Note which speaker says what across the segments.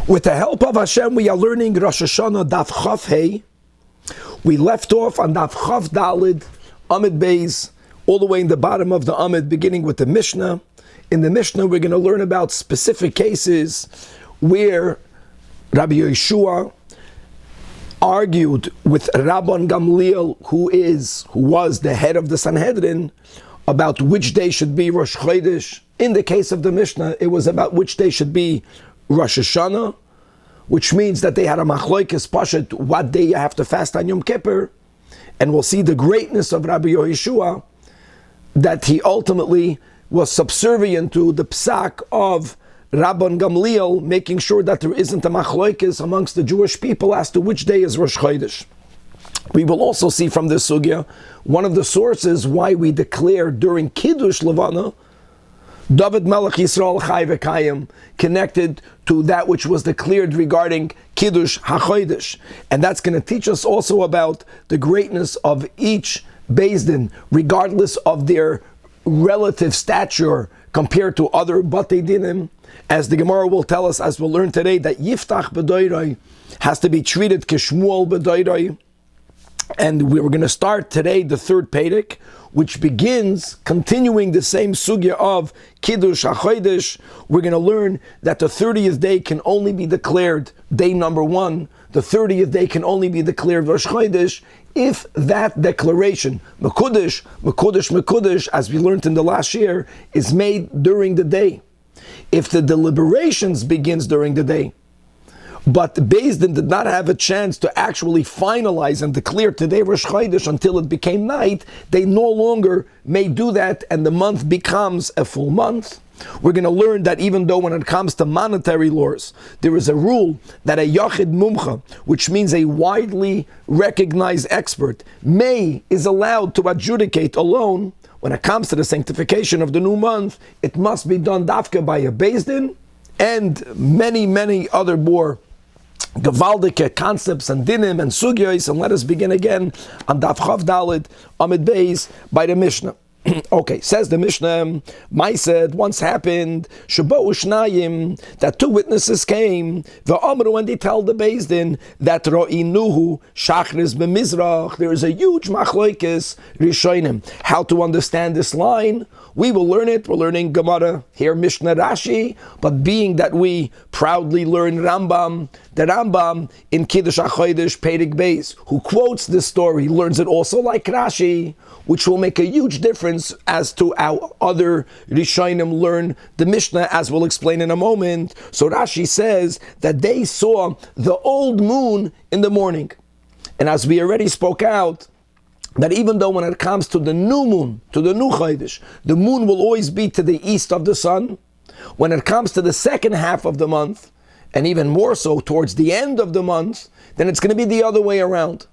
Speaker 1: With the help of Hashem, we are learning Rosh Hashana Daf Chaf Hey. We left off on Daf Chaf Dalid, Amid Beis, all the way in the bottom of the Amid, beginning with the Mishnah. In the Mishnah, we're going to learn about specific cases where Rabbi Yeshua argued with Rabban Gamliel, who was the head of the Sanhedrin, about which day should be Rosh Chodesh. In the case of the Mishnah, it was about which day should be Rosh Hashana, which means that they had a machloikes pashat, what day you have to fast on Yom Kippur, and we'll see the greatness of Rabbi Yeshua, that he ultimately was subservient to the psak of Rabban Gamliel, making sure that there isn't a machloikes amongst the Jewish people as to which day is Rosh Chodesh. We will also see from this sugya one of the sources why we declare during Kiddush Levana David Melech Yisrael Chai V'Kayim, connected to that which was declared regarding Kiddush HaChodesh. And that's going to teach us also about the greatness of each Beis Din, regardless of their relative stature compared to other Batei Dinim. As the Gemara will tell us, as we'll learn today, that Yiftach B'Doiroi has to be treated Kishmuel B'Doiroi. And we're going to start today the third Perek, which begins continuing the same sugya of Kiddush HaChodesh. We're going to learn that the 30th day can only be declared day number 1. The 30th day can only be declared Rosh Chodesh if that declaration, Mekudesh, as we learned in the last year, is made during the day. If the deliberations begins during the day, but the Beis Din did not have a chance to actually finalize and declare today Rosh Chodesh until it became night, they no longer may do that, and the month becomes a full month. We're going to learn that even though when it comes to monetary laws, there is a rule that a Yachid Mumcha, which means a widely recognized expert, is allowed to adjudicate alone. When it comes to the sanctification of the new month, it must be done dafka by a Beis Din and many other more Gavaldike concepts and dinim and sugyos. And let us begin again on Daf Chav Dalid Amid Beis by the Mishnah. Okay, says the Mishnah, said once happened, Shabo Ushnayim, that two witnesses came, V'amru, when they tell the Beis Din that Ro'inuhu Shachris B'Mizrach, there is a huge machloikes Rishonim. How to understand this line? We will learn it. We're learning Gemara here, Mishnah Rashi, but being that we proudly learn Rambam, the Rambam in Kiddush HaChodesh Perek Beis, who quotes this story, learns it also like Rashi, which will make a huge difference as to how other Rishonim learn the Mishnah, as we'll explain in a moment. So Rashi says that they saw the old moon in the morning. And as we already spoke out, that even though when it comes to the new moon, to the new Chodesh, the moon will always be to the east of the sun. When it comes to the second half of the month, and even more so towards the end of the month, then it's going to be the other way around.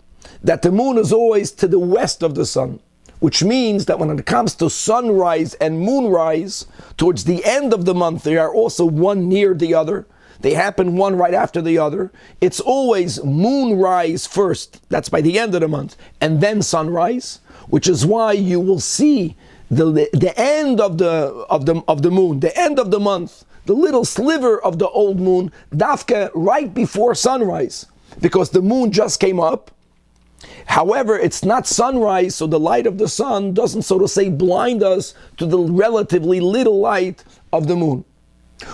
Speaker 1: That the moon is always to the west of the sun. Which means that when it comes to sunrise and moonrise, towards the end of the month, they are also one near the other. They happen one right after the other. It's always moonrise first, that's by the end of the month, and then sunrise, which is why you will see the end of the moon, the end of the month, the little sliver of the old moon, dafka right before sunrise, because the moon just came up. However, it's not sunrise, so the light of the sun doesn't, so to say, blind us to the relatively little light of the moon.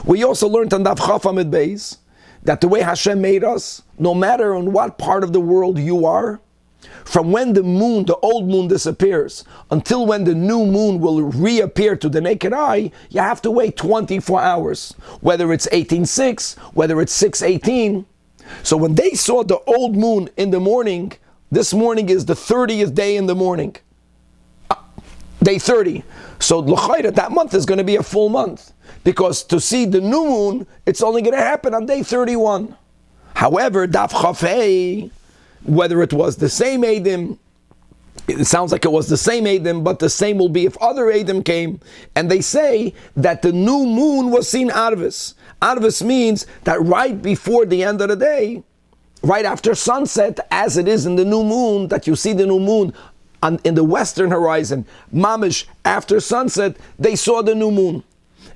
Speaker 1: We also learned on Daf Chaf Amid Beis that the way Hashem made us, no matter in what part of the world you are, from when the moon, the old moon disappears, until when the new moon will reappear to the naked eye, you have to wait 24 hours. Whether it's 18:6, whether it's 6:18. So when they saw the old moon in the morning, this morning is the 30th day in the morning. Day 30. So l'chayra, that month is going to be a full month. Because to see the new moon, it's only going to happen on day 31. However, Daf Chafei, whether it was the same Eidim, it sounds like it was the same Eidim, but the same will be if other Eidim came, and they say that the new moon was seen Arvis. Arvis means that right before the end of the day, right after sunset, as it is in the new moon, that you see the new moon in the western horizon, mamish, after sunset, they saw the new moon.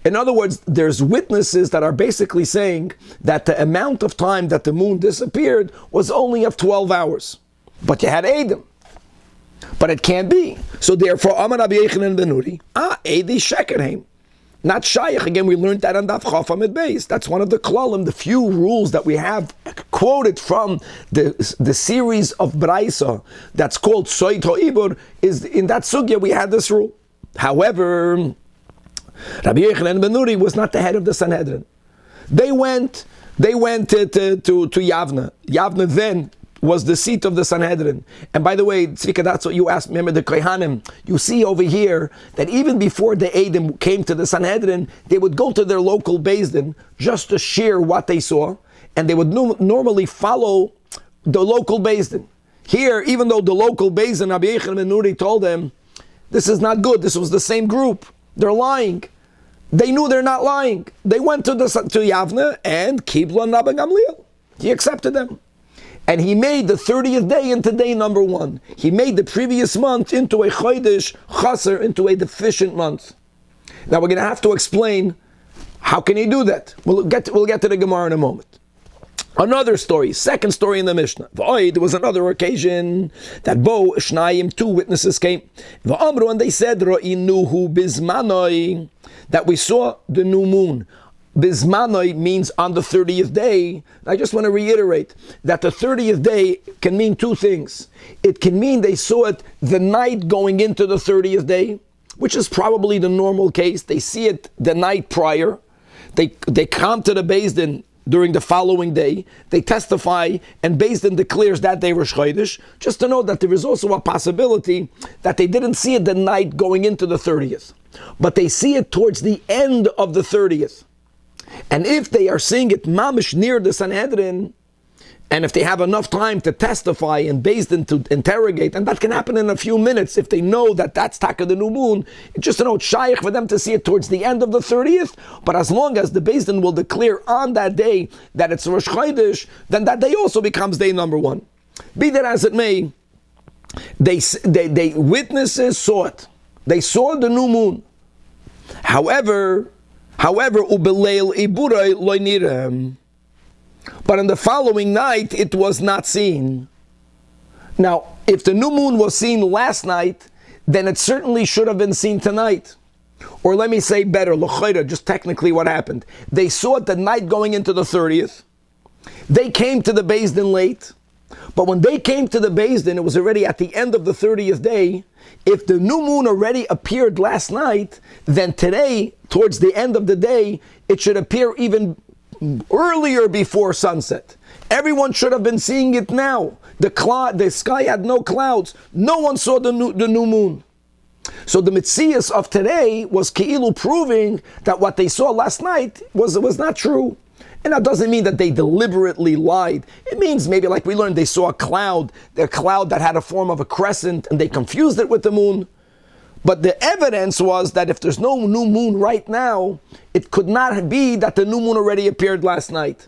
Speaker 1: In other words, there's witnesses that are basically saying that the amount of time that the moon disappeared was only of 12 hours. But you had Eidim. But it can't be. So therefore, Amar Rabbi Yochanan ben Nuri, Eidi Shekerheim. Not Shayach. Again, we learned that on Daf Chaf Amid Beis. That's one of the klalim, the few rules that we have quoted from the series of Braisa that's called Soit HaIbur, is in that sugya we had this rule. However, Rabbi Yochanan ben Nuri was not the head of the Sanhedrin. They went to Yavna. Yavna then was the seat of the Sanhedrin. And by the way, Tzvika, that's what you asked, remember the Kohanim. You see over here that even before the Eidim came to the Sanhedrin, they would go to their local Beis Din just to share what they saw, and they would normally follow the local Beis Din. Here, even though the local Beis Din, Rabbi Yochanan ben Nuri told them, this is not good, this was the same group, they're lying. They knew they're not lying. They went to Yavna and Kibla Rabban Gamliel. He accepted them. And he made the 30th day into day number 1. He made the previous month into a chodesh chaser, into a deficient month. Now we're going to have to explain how can he do that. We'll get to the Gemara in a moment. Another story, second story in the Mishnah. There was another occasion that Shnayim, 2 witnesses came. And they said, Ra'inuhu bizmanoi, that we saw the new moon. Bizmanoi means on the 30th day. I just want to reiterate that the 30th day can mean 2 things. It can mean they saw it the night going into the 30th day, which is probably the normal case. They see it the night prior. They come to the Beis Din during the following day. They testify, and Beis Din declares that day Rosh Chodesh. Just to know that there is also a possibility that they didn't see it the night going into the 30th, but they see it towards the end of the 30th. And if they are seeing it mamish near the Sanhedrin, and if they have enough time to testify and Beis Din to interrogate, and that can happen in a few minutes if they know that that's Taka the new moon, it's just it's shaykh for them to see it towards the end of the 30th, but as long as the Beis Din will declare on that day that it's Rosh Chodesh, then that day also becomes day number 1. Be that as it may, they witnesses saw it. They saw the new moon. However, ubeleil iburai lo nirem. But on the following night, it was not seen. Now, if the new moon was seen last night, then it certainly should have been seen tonight. Or let me say better, l'chayra, just technically what happened. They saw it the night going into the 30th. They came to the Beis Din late. But when they came to the Beis Din, it was already at the end of the 30th day. If the new moon already appeared last night, then today, towards the end of the day, it should appear even earlier before sunset. Everyone should have been seeing it now. The sky had no clouds. No one saw the new moon. So the Metzias of today was Keilu proving that what they saw last night was not true. And that doesn't mean that they deliberately lied. It means maybe, like we learned, they saw a cloud that had a form of a crescent, and they confused it with the moon. But the evidence was that if there's no new moon right now, it could not be that the new moon already appeared last night.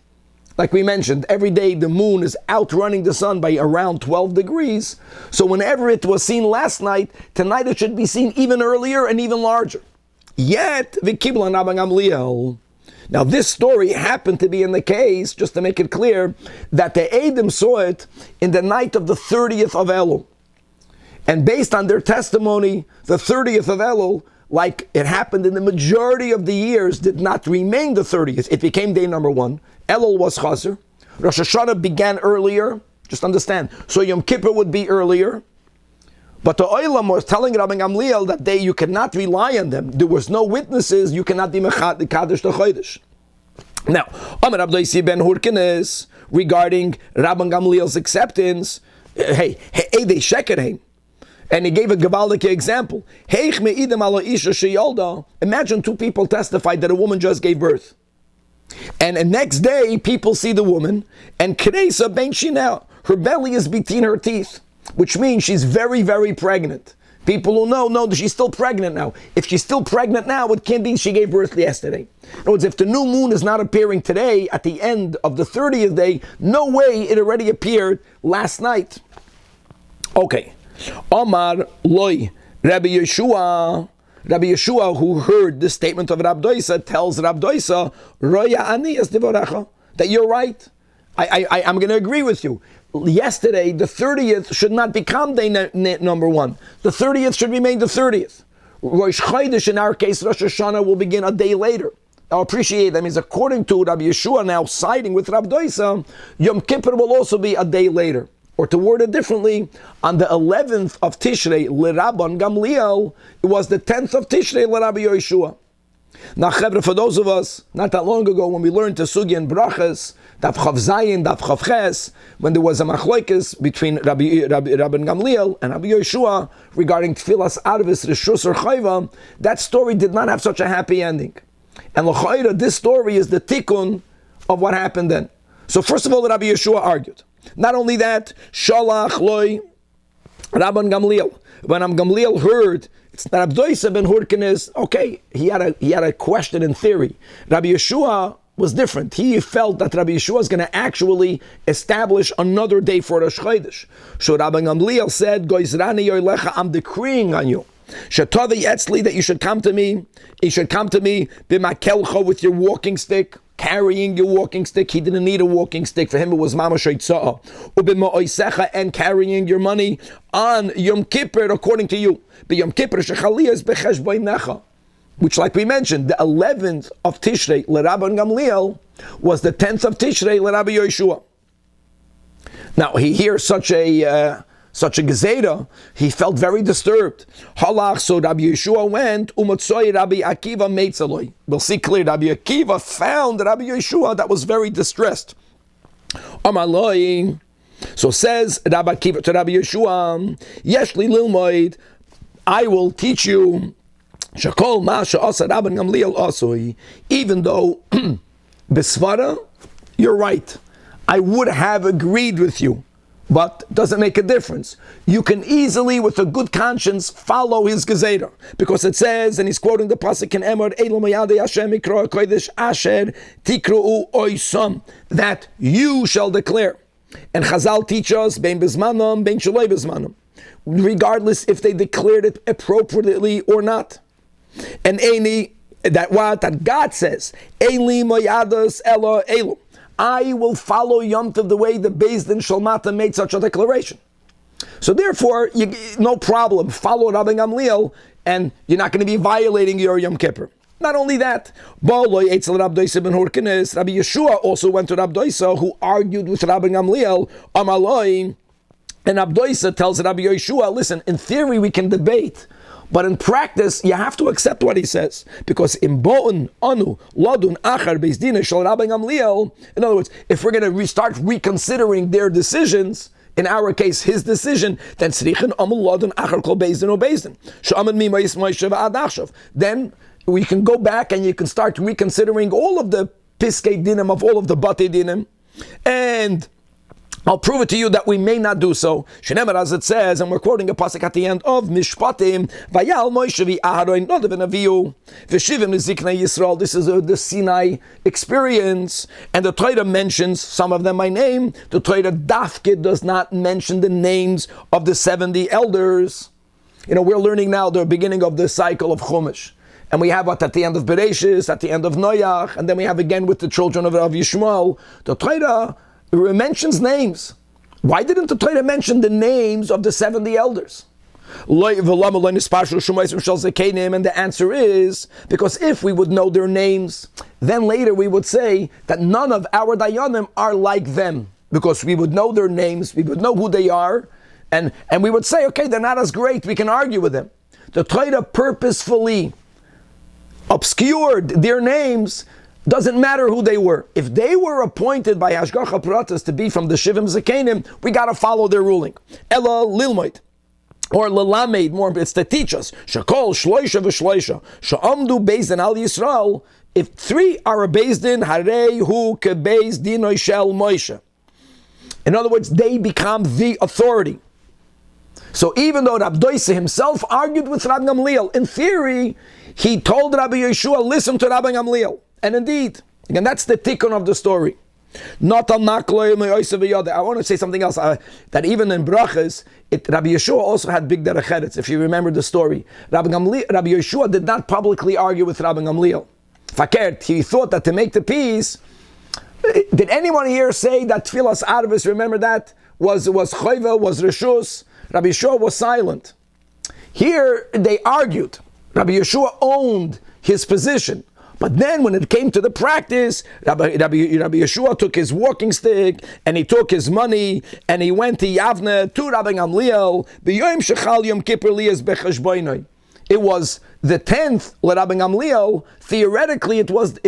Speaker 1: Like we mentioned, every day the moon is outrunning the sun by around 12 degrees. So whenever it was seen last night, tonight it should be seen even earlier and even larger. Yet, now this story happened to be in the case, just to make it clear, that the Eidim saw it in the night of the 30th of Elul. And based on their testimony, the 30th of Elul, like it happened in the majority of the years, did not remain the 30th. It became day number 1. Elul was Chaser. Rosh Hashana began earlier. Just understand. So Yom Kippur would be earlier. But the Olam was telling Rabban Gamliel that you cannot rely on them. There was no witnesses. You cannot be Kaddish the Chodesh. Now, Amar Abdoisi ben Hurkenes, regarding Rabban Gamliel's acceptance, hey, they shekerheim. And he gave a Gabaldik example. Imagine 2 people testified that a woman just gave birth. And the next day, people see the woman, and Kresa ben Shinel, her belly is between her teeth, which means she's very, very pregnant. People who know that she's still pregnant now. If she's still pregnant now, it can't be she gave birth yesterday. In other words, if the new moon is not appearing today at the end of the 30th day, no way it already appeared last night. Okay. Omar loy Rabbi Yeshua. Rabbi Yeshua, who heard the statement of Rab Doisa, tells Rab Doisa, Roya ani es divorecha, that you're right. I'm going to agree with you. Yesterday, the 30th should not become day number 1. The 30th should remain the 30th. Rosh Chodesh, in our case, Rosh Hashana, will begin a day later. I appreciate that means according to Rabbi Yeshua now siding with Rab Doisa, Yom Kippur will also be a day later. Or to word it differently, on the 11th of Tishrei, L'Rabban Gamliel, it was the 10th of Tishrei, L'Rabbi Yeshua. Now, Chevra, for those of us, not that long ago, when we learned Tesugya and Brachas, Daf Chav Zayin, Daf Chav Ches, when there was a machlokes between Rabban Gamliel and Rabbi Yeshua regarding Tefillas Arvis, Rishus or Chayva, that story did not have such a happy ending. And l'chayra, this story is the tikkun of what happened then. So first of all, Rabbi Yeshua argued. Not only that, Shalach loy Rabban Gamliel. When Gamliel heard it's not Abdoisa ben Hurkenes, okay, he had a question in theory. Rabbi Yeshua was different. He felt that Rabbi Yeshua is going to actually establish another day for Rosh Chodesh. So Rabban Gamliel said, Goizrani yoylecha, I'm decreeing on you. Shatavi etzli, that you should come to me. You should come to me b'makelcha, with your walking stick, carrying your walking stick. He didn't need a walking stick. For him it was mamash eitzah. Ubima'oisecha, and carrying your money on Yom Kippur according to you. But Yom Kippur shechaliyah is becheshboinecha, which, like we mentioned, the 11th of Tishrei l'Rabban Gamliel was the 10th of Tishrei l'Rabbi Yeshua. Now he hears such a gezerah, he felt very disturbed. Halach, so Rabbi Yeshua went, umotzoi Rabbi Akiva meitzaloi. We'll see clearly, Rabbi Akiva found Rabbi Yeshua that was very distressed. Amaloi, so says Rabbi Akiva to Rabbi Yeshua, Yeshli lilmoid, I will teach you, Shakol Masha Asa Rabban Gamliel Asoi, even though, Besvara, you're right. I would have agreed with you, but doesn't make a difference. You can easily, with a good conscience, follow his gezerah, because it says, and he's quoting the pasuk in Emor, Eilo Mayadei Hashem Mikra Kodesh Asher Tikru Oisam, that you shall declare. And Chazal teach us, Bein Bezmanam, Bein Shaloi Bezmanam, regardless if they declared it appropriately or not. And Eini, that God says, Eili Moyadas Elo Elo, I will follow Yom Tov the way the Beis Din Shalmata made such a declaration. So therefore, no problem, follow Rabban Gamliel, and you're not going to be violating your Yom Kippur. Not only that, Rabbi Yeshua also went to Rabbi Doisa, who argued with Rabban Gamliel, Amaloi, and Rabbi Doisa tells Rabbi Yeshua, listen, in theory we can debate, but in practice, you have to accept what he says. Because in Bo'un, Anu, Ladun, Achar, Beis Din, Shal Rabban Gamliel, in other words, if we're going to restart reconsidering their decisions, in our case, his decision, then Tzrichen, Amul, Ladun, Achar, Kol Beis Din, O Beis Din. Sh'amad Mi Ma'is Ma'ishav Adachshav. Then we can go back and you can start reconsidering all of the Piskei Dinim of all of the Batei Dinim, and I'll prove it to you that we may not do so. Shenemer, as it says, and we're quoting a pasuk at the end of Mishpatim, Vayal Moshe v'Aharon Nadav v'Avihu v'Shivim l'Ziknei Yisrael. This is the Sinai experience, and the Torah mentions some of them by name. The Torah Dafke does not mention the names of the 70 elders. You know, we're learning now the beginning of the cycle of Chumash. And we have what at the end of Bereshis, at the end of Noach, and then we have again with the children of Rav Yishmael. The Torah mentions names. Why didn't the Torah mention the names of the 70 elders? And the answer is, because if we would know their names, then later we would say that none of our Dayanim are like them. Because we would know their names, we would know who they are, and we would say, okay, they're not as great, we can argue with them. The Torah purposefully obscured their names. Doesn't matter who they were. If they were appointed by Hashgacha Pratis to be from the Shivim Zakenim, we got to follow their ruling. Ella Lilmoit, or Lelamed, more, it's to teach us. Shakol Shloisha v'Shloisha, Sha'amdu Beis Din Al Yisrael. If 3 are a Beis Din, Harei Hu Ke Beis Din Oishel Moshe. In other words, they become the authority. So even though Rabbi Doisa himself argued with Rabban Gamliel, in theory, he told Rabbi Yeshua, listen to Rabban Gamliel. And indeed, again, that's the tikkun of the story. Not al nakloy me'oisav v'yada. I want to say something else, that even in brachas, Rabbi Yeshua also had big derech eretz, if you remember the story. Rabbi Yeshua did not publicly argue with Rabbi Gamliel. Fakert, he thought that to make the peace, did anyone here say that Tefillas Arvis, remember that, was choiva, was reshus? Rabbi Yeshua was silent. Here they argued. Rabbi Yeshua owned his position. But then when it came to the practice, Rabbi Yeshua took his walking stick and he took his money and he went to Yavne to Rabbi Gamliel. It was the 10th Rabbi Gamliel. Theoretically, it was the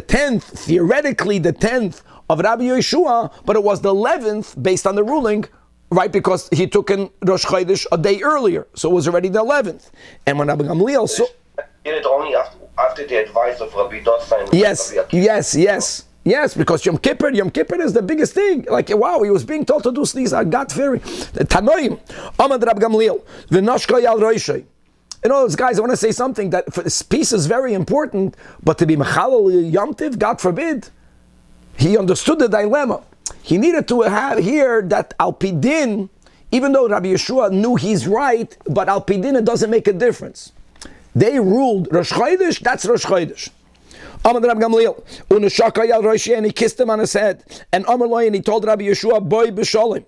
Speaker 1: 10th. Theoretically, the 10th of Rabbi Yeshua, but it was the 11th based on the ruling, right? Because he took in Rosh Chodesh a day earlier, so it was already the 11th. And when Rabbi Gamliel saw,
Speaker 2: did it only after the advice of Rabbi Dossan?
Speaker 1: Yes, because Yom Kippur is the biggest thing. Like, wow, he was being told to do these God-fearing. Tanoim, Amad Rab Gamliel, V'noshko Yal Roishay. You know, guys, I want to say something, that this piece is very important, but to be Mechalel Yom Tiv, God forbid, he understood the dilemma. He needed to have here that Al Pidin, even though Rabbi Yeshua knew he's right, but Al Pidin, it doesn't make a difference. They ruled Rosh Chodesh, that's Rosh Chodesh. Amad Rab Gamliel, Unashaka Yal Roshi, and he kissed him on his head. And Amar Loi, and he told Rabbi Yeshua, Boy B'Sholim.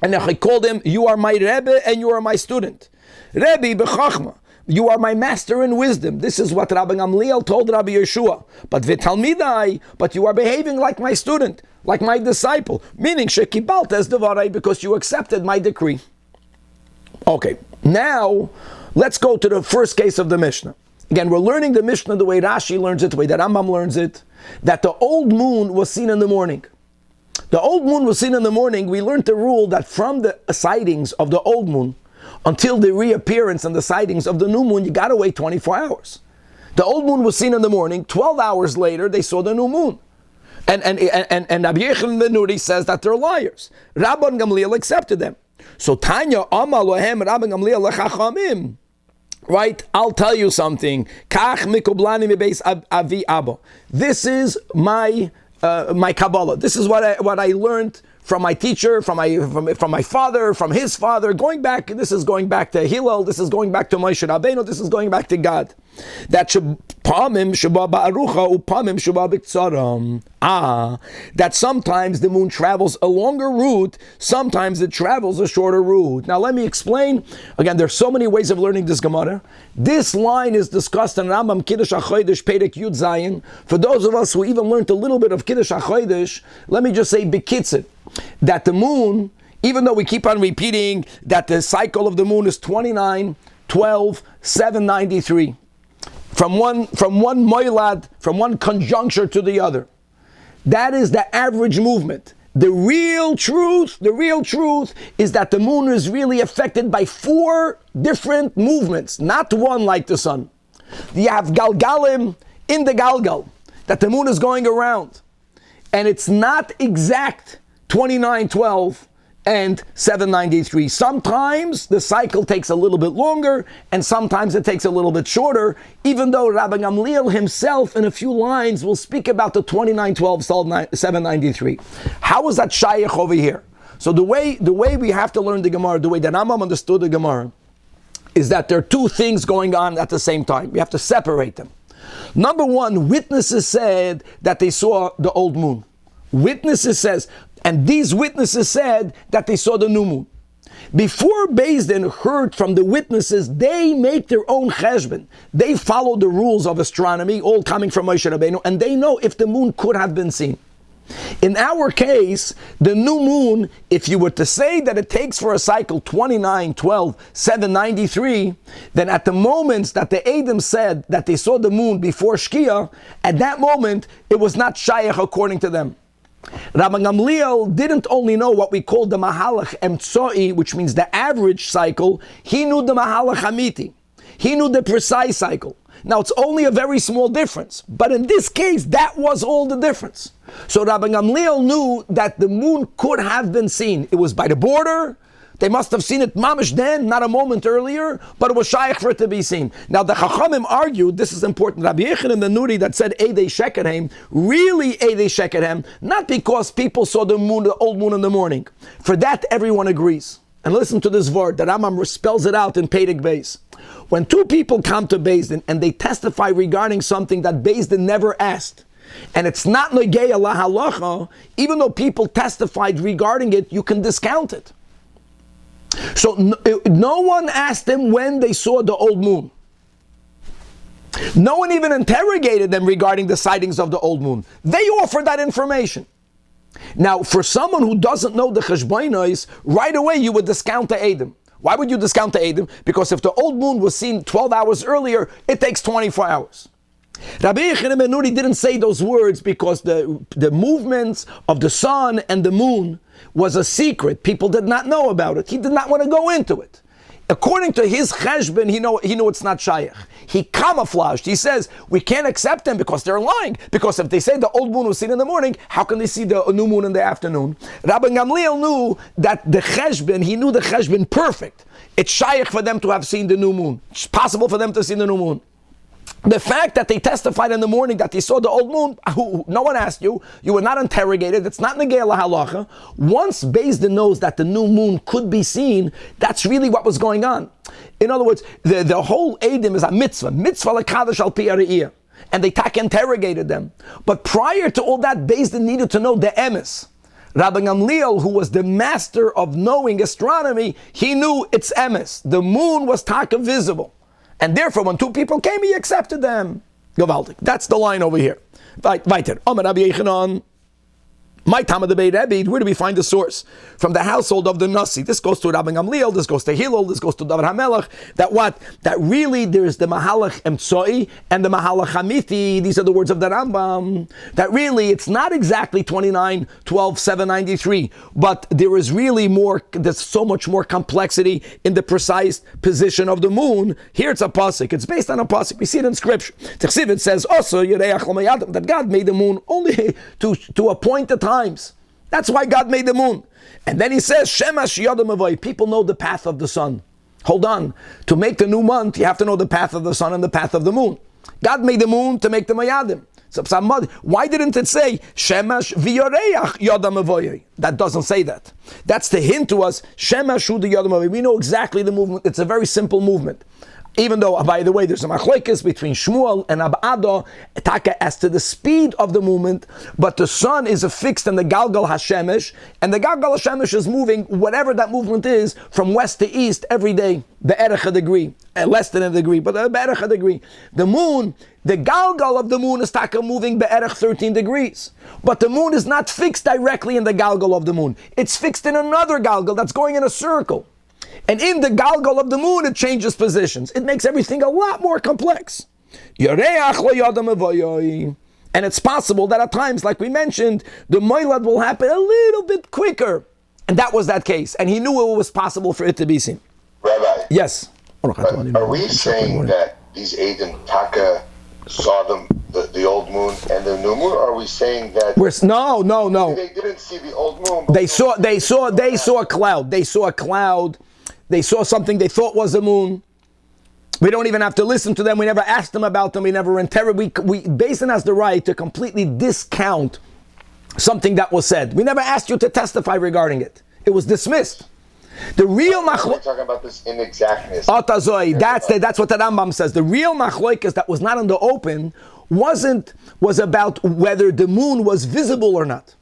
Speaker 1: And he called him, you are my Rebbe and you are my student. Rebbe B'Chachma, you are my master in wisdom. This is what Rabbi Gamliel told Rabbi Yeshua. But V'Talmidai, but you are behaving like my student, like my disciple. Meaning, Shekibalt es Devarai, because you accepted my decree. Okay, now let's go to the first case of the Mishnah. Again, we're learning the Mishnah the way Rashi learns it, the way that Rambam learns it, that the old moon was seen in the morning. The old moon was seen in the morning. We learned the rule that from the sightings of the old moon until the reappearance and the sightings of the new moon, you got to wait 24 hours. The old moon was seen in the morning. 12 hours later, they saw the new moon. And Rabbi Yechon ben Nuri says that they're liars. Rabban Gamliel accepted them. So Tanya Amar Lohem Rabban Gamliel lechachamim. Right? I'll tell you something. Kach mikoblani mibeis avi abba. This is my Kabbalah. This is what I learned from my teacher, from my father, from his father. This is going back to Hillel. This is going back to Moshe Rabbeinu. This is going back to God. That that sometimes the moon travels a longer route, sometimes it travels a shorter route. Now let me explain. Again, there's so many ways of learning this Gemara. This line is discussed in Rambam Kiddush HaChodesh Perek Yud Zayin. For those of us who even learned a little bit of Kiddush HaChodesh, let me just say Bekitzit, that the moon, even though we keep on repeating that the cycle of the moon is 29, 12, 793. From one moilad, from one conjuncture to the other. That is the average movement. The real truth is that the moon is really affected by 4 different movements, not one like the sun. You have galgalim in the galgal, that the moon is going around. And it's not exact 29, 12, and 793. Sometimes the cycle takes a little bit longer, and sometimes it takes a little bit shorter, even though Rabbi Gamliel himself in a few lines will speak about the 29, 12, 793. How is that shayach over here? So the way we have to learn the Gemara, the way that Rambam understood the Gemara, is that there are 2 things going on at the same time. We have to separate them. Number 1, witnesses said that they saw the old moon. And these witnesses said that they saw the new moon. Before Beis Din heard from the witnesses, they make their own cheshbon. They follow the rules of astronomy, all coming from Moshe Rabbeinu, and they know if the moon could have been seen. In our case, the new moon, if you were to say that it takes for a cycle 29, 12, 793, then at the moments that the Edom said that they saw the moon before Shkia, at that moment, it was not shayach according to them. Rabbi Gamliel didn't only know what we call the Mahalach Emtsoi, which means the average cycle. He knew the Mahalach Hamiti. He knew the precise cycle. Now it's only a very small difference, but in this case, that was all the difference. So Rabbi Gamliel knew that the moon could have been seen. It was by the border, They must have seen it mamish then, not a moment earlier, but it was shaykh for it to be seen. Now the Chachamim argued, this is important, Rabbi Yechon and the Nuri that said Eidei Shekerhem, really Eidei Shekerhem, not because people saw the moon, the old moon in the morning. For that, everyone agrees. And listen to this word, the Rambam spells it out in Perek Beis. When two people come to Beis Din and they testify regarding something that Beis Din never asked, and it's not Negei Allah Halacha, even though people testified regarding it, you can discount it. So no one asked them when they saw the old moon. No one even interrogated them regarding the sightings of the old moon. They offered that information. Now, for someone who doesn't know the cheshbonos, right away you would discount the Eidim. Why would you discount the Eidim? Because if the old moon was seen 12 hours earlier, it takes 24 hours. Rabbi Yechon ben Nuri didn't say those words because the movements of the sun and the moon was a secret. People did not know about it. He did not want to go into it. According to his cheshbon, he knew it's not shaykh. He camouflaged. He says, we can't accept them because they're lying. Because if they say the old moon was seen in the morning, how can they see the new moon in the afternoon? Rabbi Gamliel knew that the cheshbon, he knew the cheshbon perfect. It's shaykh for them to have seen the new moon. It's possible for them to see the new moon. The fact that they testified in the morning that they saw the old moon, no one asked you, you were not interrogated, it's not negei lahalacha. Once Beis Din knows that the new moon could be seen, that's really what was going on. In other words, the whole Eidim is a mitzvah lekadosh al pi ariyah, and they interrogated them. But prior to all that, Beis Din needed to know the emes. Rabbi Gamliel, who was the master of knowing astronomy, he knew it's emes. The moon was visible. And therefore, when two people came, he accepted them. Gewaltig. That's the line over here. Weiter. Omer Rabbi Yechanan. My time of the Beit Rebbe, where do we find the source? From the household of the Nasi. This goes to Rabbi Gamliel, this goes to Hillel, this goes to David HaMelech. That really there is the Mahalach Emtsoi and the Mahalach Hamiti. These are the words of the Rambam. That really it's not exactly 29, 12, 793, but there is really more, there's so much more complexity in the precise position of the moon. Here it's a pasuk. It's based on a pasuk. We see it in scripture. It says also that God made the moon only to appoint the time. That's why God made the moon. And then he says, Shemash Yodam Avoy. People know the path of the sun. Hold on. To make the new month, you have to know the path of the sun and the path of the moon. God made the moon to make the Mayadim. So, why didn't it say, Shemash V'yoreach Yodam Avoy? That doesn't say that. That's the hint to us, Shemash Hu Yodam Avoy. We know exactly the movement. It's a very simple movement. Even though, by the way, there's a machlokes between Shmuel and Abada as to the speed of the movement, but the sun is affixed in the Galgal HaShemesh, and the Galgal HaShemesh is moving, whatever that movement is, from west to east every day, be'erech a degree, less than a degree, but be'erech a degree. The moon, the Galgal of the moon is moving be'erech 13 degrees, but the moon is not fixed directly in the Galgal of the moon. It's fixed in another Galgal that's going in a circle. And in the galgal of the moon, it changes positions. It makes everything a lot more complex. And it's possible that at times, like we mentioned, the moilad will happen a little bit quicker. And that was that case. And he knew it was possible for it to be seen.
Speaker 2: Rabbi.
Speaker 1: Yes.
Speaker 2: Are we saying that these Eidim Taka saw the old moon and the new moon? Or are we saying that
Speaker 1: no.
Speaker 2: They didn't see the old moon?
Speaker 1: They saw a cloud. They saw a cloud. They saw something they thought was a moon. We don't even have to listen to them. We never asked them about them. We never interrogated. Beis Din has the right to completely discount something that was said. We never asked you to testify regarding it. It was dismissed. The real
Speaker 2: we're talking about this inexactness.
Speaker 1: That's what the Rambam says. The real machlokes that was not in the open was about whether the moon was visible or not.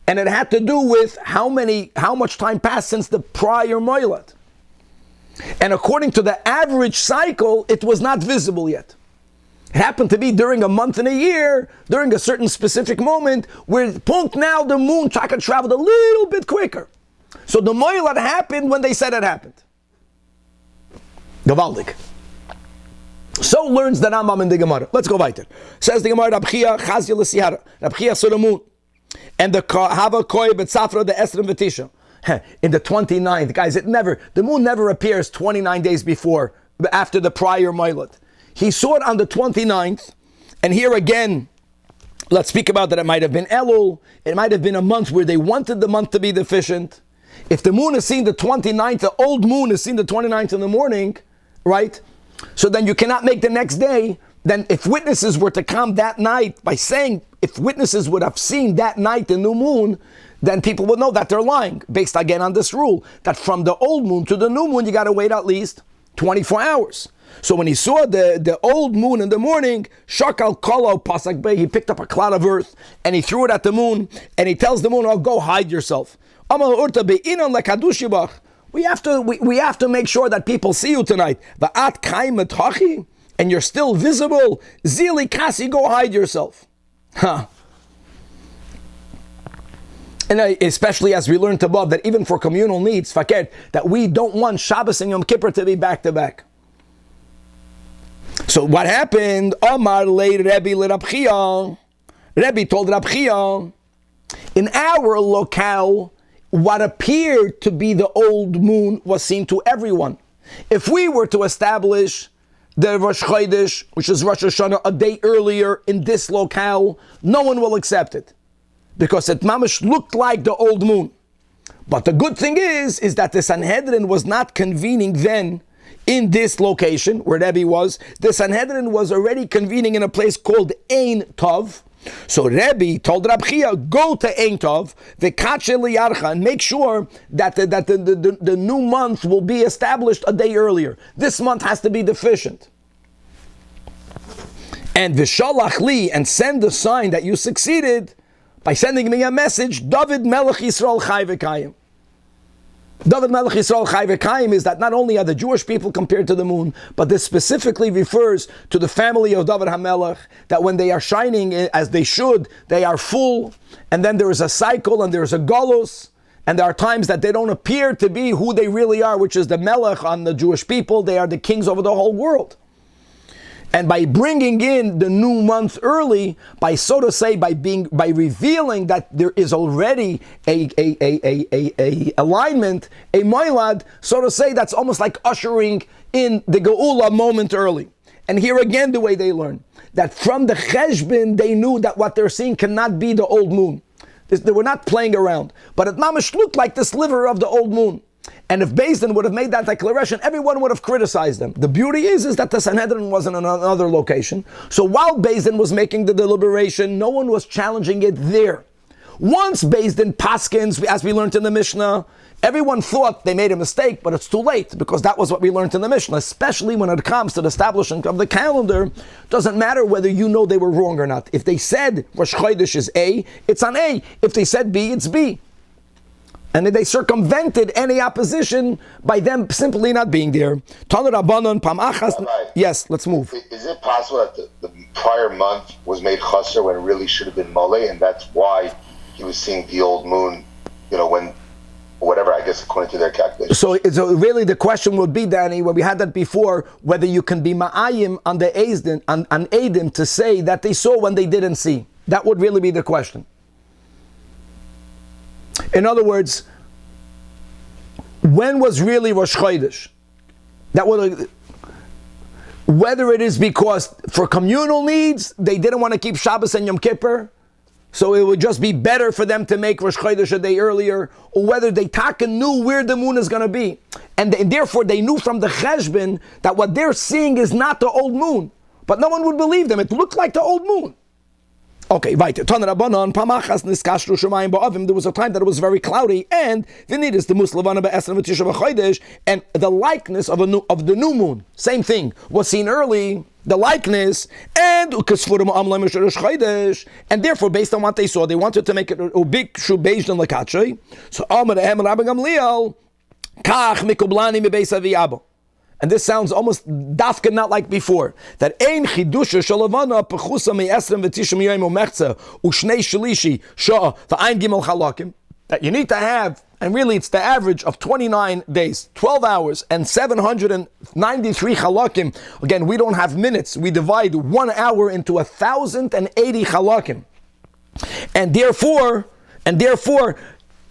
Speaker 1: And it had to do with how much time passed since the prior moilad. And according to the average cycle, it was not visible yet. It happened to be during a month and a year, during a certain specific moment, where now the moon traveled a little bit quicker. So the moilad happened when they said it happened. Gavaldik. So learns the Rambam in the Gemara. Let's go weiter. Says the Gemara, Rabchia Chazia L'Sihara. Rabchia saw the moon. And the Hava Koi B'Tzafra the Esrim V'Tisha. In the 29th, guys, the moon never appears 29 days after the prior moilad. He saw it on the 29th, and here again, let's speak about that. It might have been Elul, it might have been a month where they wanted the month to be deficient, If the moon is seen the 29th, the old moon is seen the 29th in the morning, right? So then you cannot make the next day. Then if witnesses were to come that night by saying, if witnesses would have seen that night the new moon, then people would know that they're lying, based again on this rule, that from the old moon to the new moon, you got to wait at least 24 hours. So when he saw the old moon in the morning, Shakal Kolo Pasak Bey, he picked up a cloud of earth and he threw it at the moon, and he tells the moon, "Oh, go hide yourself." We have to make sure that people see you tonight. And you're still visible. Zili Kasi, go hide yourself. Huh. And especially as we learned above, that even for communal needs, fakir, that we don't want Shabbos and Yom Kippur to be back to back. So what happened? Omar le Rebbe le Rab Chia. Rebbe told Rab Chia, in our locale, what appeared to be the old moon was seen to everyone. If we were to establish the Rosh Chodesh, which is Rosh Hashana, a day earlier in this locale, no one will accept it, because it mamish looked like the old moon. But the good thing is that the Sanhedrin was not convening then in this location where Rebbe was. The Sanhedrin was already convening in a place called Ein Tov. So Rebbe told Rab Chia, go to Ein Tov, v'kache liyarcha, and make sure that the new month will be established a day earlier. This month has to be deficient. And v'shalach li, and send the sign that you succeeded by sending me a message, David Melech Yisrael Chai V'Kayim. David Melech Yisrael Chai V'Kayim is that not only are the Jewish people compared to the moon, but this specifically refers to the family of David HaMelech, that when they are shining as they should, they are full, and then there is a cycle and there is a galus, and there are times that they don't appear to be who they really are, which is the Melech on the Jewish people. They are the kings over the whole world. And by bringing in the new month early, by so to say, by revealing that there is already a alignment, a moilad, so to say, that's almost like ushering in the Geula moment early. And here again, the way they learn, that from the Cheshbin, they knew that what they're seeing cannot be the old moon. They were not playing around. But it mamish looked like the sliver of the old moon. And if Beis Din would have made that declaration, everyone would have criticized them. The beauty is that the Sanhedrin was in another location. So while Beis Din was making the deliberation, no one was challenging it there. Once Beis Din paskins, as we learned in the Mishnah, everyone thought they made a mistake, but it's too late, because that was what we learned in the Mishnah. Especially when it comes to the establishment of the calendar, doesn't matter whether you know they were wrong or not. If they said Rosh Chodesh is A, it's on A. If they said B, it's B. And they circumvented any opposition by them simply not being there. Yes, let's move.
Speaker 2: Is it possible that the prior month was made chasser when it really should have been mole, and that's why he was seeing the old moon, when, whatever, I guess, according to their calculation?
Speaker 1: So really the question would be, Danny, when we had that before, whether you can be ma'ayim on the Eidim, on Eidim, to say that they saw when they didn't see. That would really be the question. In other words, when was really Rosh Chodesh? Whether it is because for communal needs, they didn't want to keep Shabbos and Yom Kippur, so it would just be better for them to make Rosh Chodesh a day earlier, or whether they taka knew where the moon is going to be. And therefore they knew from the Cheshbin that what they're seeing is not the old moon. But no one would believe them. It looked like the old moon. Okay, weiter. There was a time that it was very cloudy, and and the likeness of the new moon, same thing, was seen early. The likeness, and therefore, based on what they saw, they wanted to make it a big shubesh and lakachay. So and this sounds almost dafka not like before. That ein chidusha shalavana pechusa me'esrem v'tishim yoyim u'mechza u'shnei shalishi shah v'ayin gimel chalakim. That you need to have, and really it's the average of 29 days, 12 hours, and 793 chalakim. Again, we don't have minutes. We divide 1 hour into 1,080 chalakim. And therefore,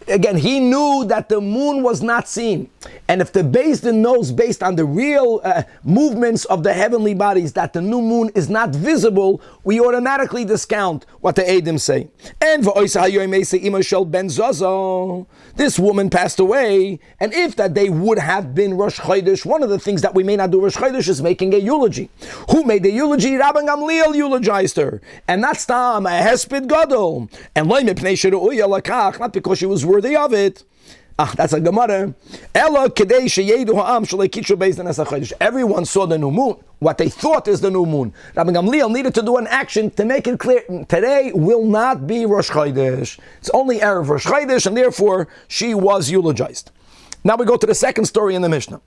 Speaker 1: again, he knew that the moon was not seen. And if the Beis Din knows based on the real movements of the heavenly bodies that the new moon is not visible, we automatically discount what the Eidim say. And this woman passed away, and if that day would have been Rosh Chodesh, one of the things that we may not do Rosh Chodesh is making a eulogy. Who made the eulogy? Rabbi Gamliel eulogized her. And that's Tam, a Hesped Gadol. And not because she was worthy of it. That's a Gemara. Everyone saw the new moon. What they thought is the new moon. Rabbi Gamliel needed to do an action to make it clear. Today will not be Rosh Chodesh. It's only Erev Rosh Chodesh, and therefore she was eulogized. Now we go to the second story in the Mishnah.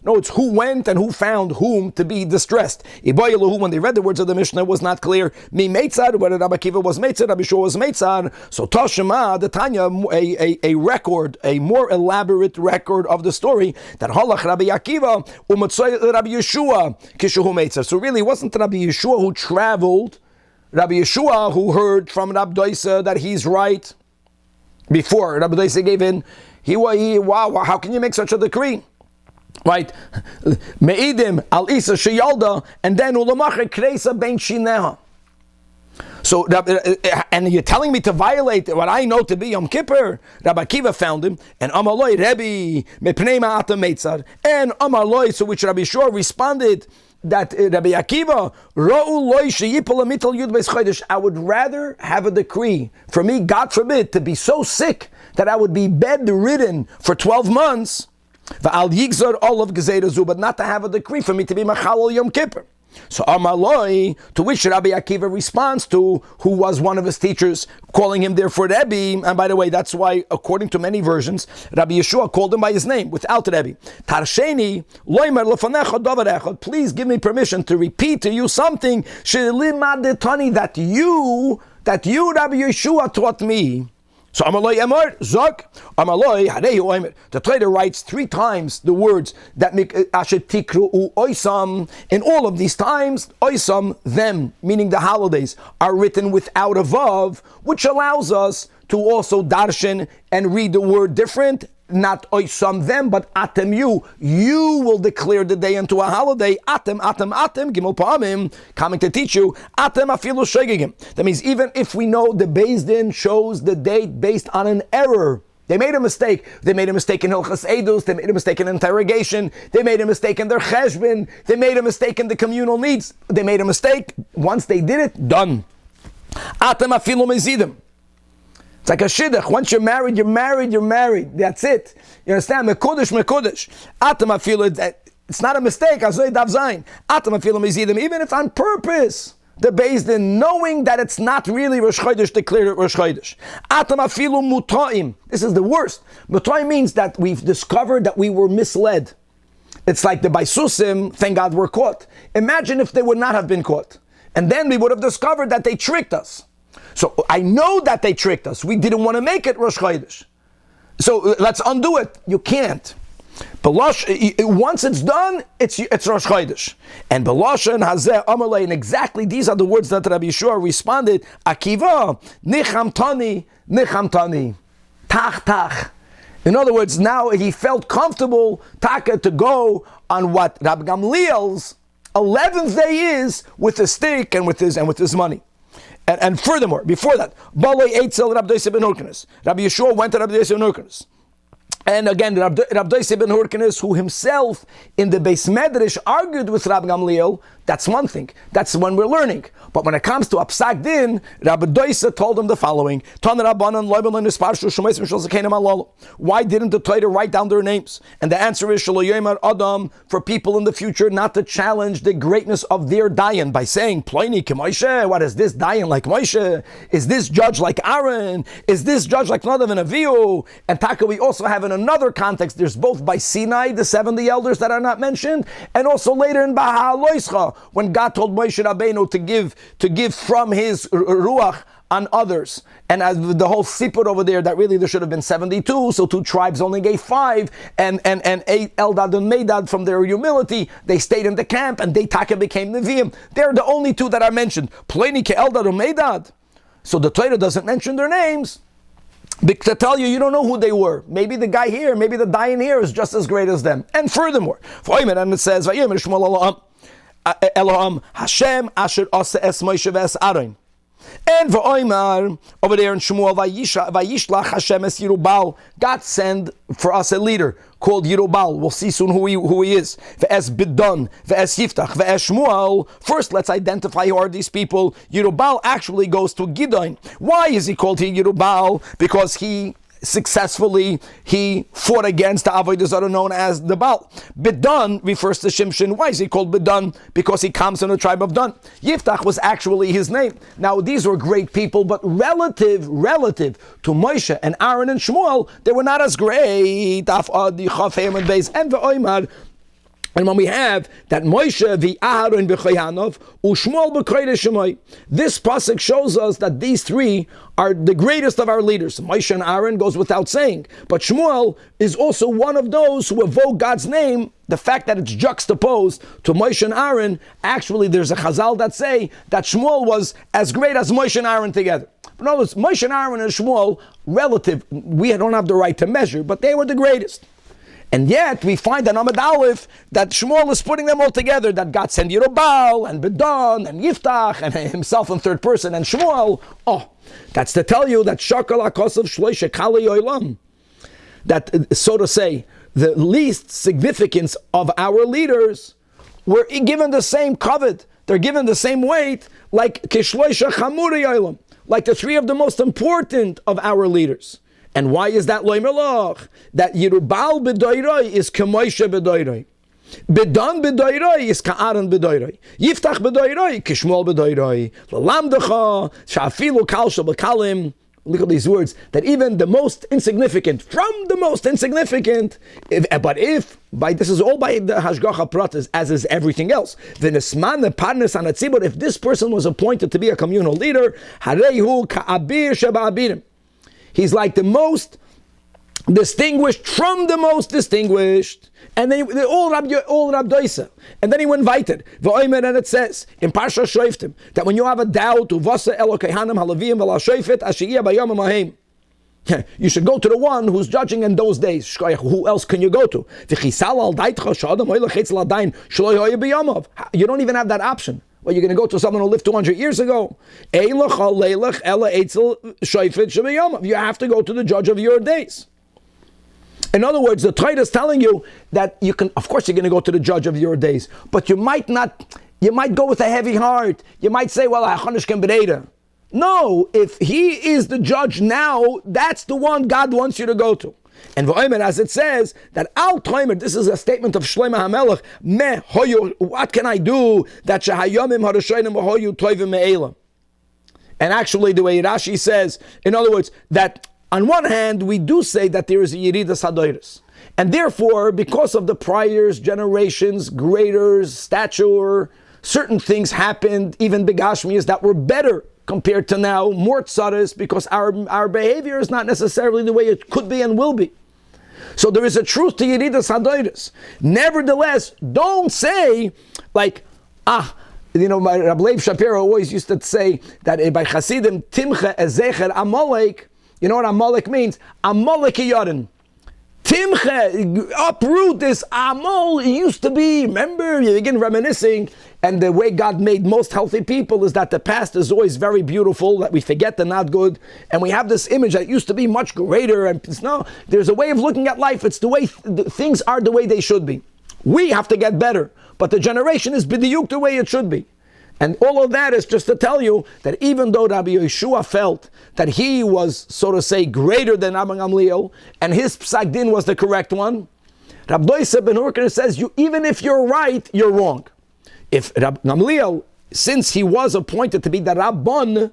Speaker 1: No, it's who went and who found whom to be distressed. When they read the words of the Mishnah, it was not clear. Mi Meitzad, whether Rabbi Akiva was Meitzad, Rabbi Yeshua was Meitzad. So Tashema, the Tanya, a record, a more elaborate record of the story, that Halach Rabbi Akiva, Umatzoy Rabbi Yeshua, Kishuhu Meitzad. So really, it wasn't Rabbi Yeshua who traveled, Rabbi Yeshua who heard from Rabbi Doisa that he's right before Rabbi Doisa gave in. Wow, how can you make such a decree? Right, Me'idim al Isa Sheyalda, and then Ulamacher Kreisa Ben Shineha. So, and you're telling me to violate what I know to be Yom Kippur? Rabbi Akiva found him, and Amaloi Rebbe Mepnei Ma'ata Meitzar, and Amaloi, to which Rabbi Shua responded that Rabbi Akiva Ra'u Loi Sheyipol Amital Yud Beis Chodesh. I would rather have a decree for me, God forbid, to be so sick that I would be bedridden for 12 months. V'al yigzor olav gezeidazu, but not to have a decree for me to be machal Yom Kippur. So Amaloi, to which Rabbi Akiva responds to, who was one of his teachers, calling him therefore Rebbe. And by the way, that's why, according to many versions, Rabbi Yeshua called him by his name without Rebbe. Tarsheni loimer lefanecha davar echad. Please give me permission to repeat to you something shelimadetani that you Rabbi Yeshua taught me. So Amaloi Emor Zok Amaloi Harehu Oimer. The Torah writes 3 times the words that make Asher Tikru Oisam. In all of these times, Oisam, them, meaning the holidays, are written without a vav, which allows us to also darshan and read the word different. Not oisam them, but atem you. You will declare the day into a holiday. Atem, gimel pa'amim, coming to teach you. Atem afilu shegegim. That means even if we know the Beis Din shows the date based on an error, they made a mistake. They made a mistake in Hilchas Edus. They made a mistake in interrogation. They made a mistake in their cheshbon. They made a mistake in the communal needs. They made a mistake. Once they did it, done. Atem afilu mezidim. It's like a shidduch. Once you're married, you're married, you're married. That's it. You understand? Mekudesh. Atam afilu, it's not a mistake. Azoy dav zayin. Atam afilu mezidim. Even if on purpose, the Beis Din, knowing that it's not really Rosh Chodesh, declared it Rosh Chodesh. Atam afilu muta'im. This is the worst. Muta'im means that we've discovered that we were misled. It's like the Baisusim, thank God we're caught. Imagine if they would not have been caught. And then we would have discovered that they tricked us. So I know that they tricked us. We didn't want to make it Rosh Chodesh. So let's undo it. You can't. Once it's done, it's Rosh Chodesh. And Beloshen Hazeh Amalei, and exactly these are the words that Rabbi Yeshua responded. Akiva nichamtani, tach. In other words, now he felt comfortable to go on what Rabbi Gamliel's 11th day is with the stick and with his money. And furthermore, before that, Balei Eitzel Rabbi Doisa ben Hurkanes. Rabbi Yeshua went to Rabbi Doisa ben Hurkanes. And again, Rabbi Doisa ben Hurkanes, who himself in the Beis Midrash argued with Rabbi Gamliel, that's one thing. That's when we're learning. But when it comes to Apsak Din, Rabbi Doisa told him the following: why didn't the Torah write down their names? And the answer is Adam, for people in the future not to challenge the greatness of their dayan by saying, Ploini ke Moshe, what is this dayan like Moshe? Is this judge like Aaron? Is this judge like Nadav and Avihu? And Taka, we also have in another context, there's both by Sinai, the 70 elders that are not mentioned, and also later in Baha'aloischa, when God told Moshe Rabbeinu to give from his ruach on others. And as the whole sipur over there, that really there should have been 72, so 2 tribes only gave 5, and 8 Eldad and Medad from their humility, they stayed in the camp, and they taka became Nevi'im. They're the only 2 that are mentioned. Pleni ke Eldad and Medad. So the Torah doesn't mention their names to tell you don't know who they were. Maybe the guy here, maybe the dying here is just as great as them. And furthermore, and it says, Elohim Hashem Asher Asa Es Moshe Ves Aaron. And v'oimar over there in Shmuel, Vayishlach Hashem es Yerubal. God send for us a leader called Yerubal. We'll see soon who he is. V'es Bidon, v'es Yiftach, v'es Shmuel. First, let's identify who are these people. Yerubal actually goes to Gidon. Why is he called here Yerubal? Because he fought against the Avodah Zarah known as the Baal. Bidon refers to Shimshon. Why is he called Bidon? Because he comes from the tribe of Dan. Yiftach was actually his name. Now these were great people, but relative to Moshe and Aaron and Shmuel, they were not as great. And when we have that Moshe v'Aaron b'Choyanov u'Shmuel b'Kodesh Shemai, this pasuk shows us that these three are the greatest of our leaders. Moshe and Aaron goes without saying, but Shmuel is also one of those who evoke God's name. The fact that it's juxtaposed to Moshe and Aaron, actually there's a Chazal that say that Shmuel was as great as Moshe and Aaron together. In other words, Moshe and Aaron and Shmuel, relative, we don't have the right to measure, but they were the greatest. And yet, we find in Amud Aleph that Shmuel is putting them all together, that God sent Yerubal, and Bidon, and Yiftach, and himself in third person, and Shmuel. Oh, that's to tell you that Shakal HaKosav Shloishe Kali Yoilam, that, so to say, the least significance of our leaders were given the same kavod, they're given the same weight, like Kishloishe Chamuri Yoilam, like the three of the most important of our leaders. And why is that loimerloch? That Yerubal b'doiroi is k'Moshe b'doiroi. Bidon b'doiroi is k'Aaron b'doiroi. Yiftach b'doiroi k'Shmuel b'doiroi. L'lamdecha sha'afilu kal shebekalim. Look at these words. That even the most insignificant, from the most insignificant, this is all by the Hashgacha Pratis, as is everything else. V'nesman parnes hanatzibur. If this person was appointed to be a communal leader, hareihu ka'abir sheba'abirim. He's like the most distinguished from the most distinguished. And then they're all Rabdoisa. And then he went invited. And it says in Parsha Shoiftim that when you have a doubt, you should go to the one who's judging in those days. Who else can you go to? You don't even have that option. Well, you're going to go to someone who lived 200 years ago. You have to go to the judge of your days. In other words, the Torah is telling you that you can, of course you're going to go to the judge of your days, but you might go with a heavy heart. You might say, well, no, if he is the judge now, that's the one God wants you to go to. And as it says, that Al Toimer, this is a statement of Shlomo HaMelech, what can I do that Shehayomim Harashonim Hoyu Toivim Me'elam? And actually, the way Rashi says, in other words, that on one hand, we do say that there is a Yeridas Hadoiris. And therefore, because of the prior generations, greater stature, certain things happened, even Begashmias, that were better compared to now, more tzaras, because our behavior is not necessarily the way it could be and will be. So there is a truth to Yeridas Hadoiris. Nevertheless, don't say, like, Rab Leib Shapiro always used to say that by Chasidim, Timcha Ezecher Amalek, you know what Amalek means? Amalek Yorin. Timche, uproot this Amol. It used to be, remember, you begin reminiscing, and the way God made most healthy people is that the past is always very beautiful, that we forget the not good, and we have this image that used to be much greater, and no, there's a way of looking at life. It's the way things are the way they should be. We have to get better, but the generation is b'diyuk the way it should be. And all of that is just to tell you that even though Rabbi Yeshua felt that he was, so to say, greater than Rabbi Gamliel, and his psak din was the correct one, Rabbi Doisa ben Hurker says, even if you're right, you're wrong. If Rabbi Gamliel, since he was appointed to be the Rabban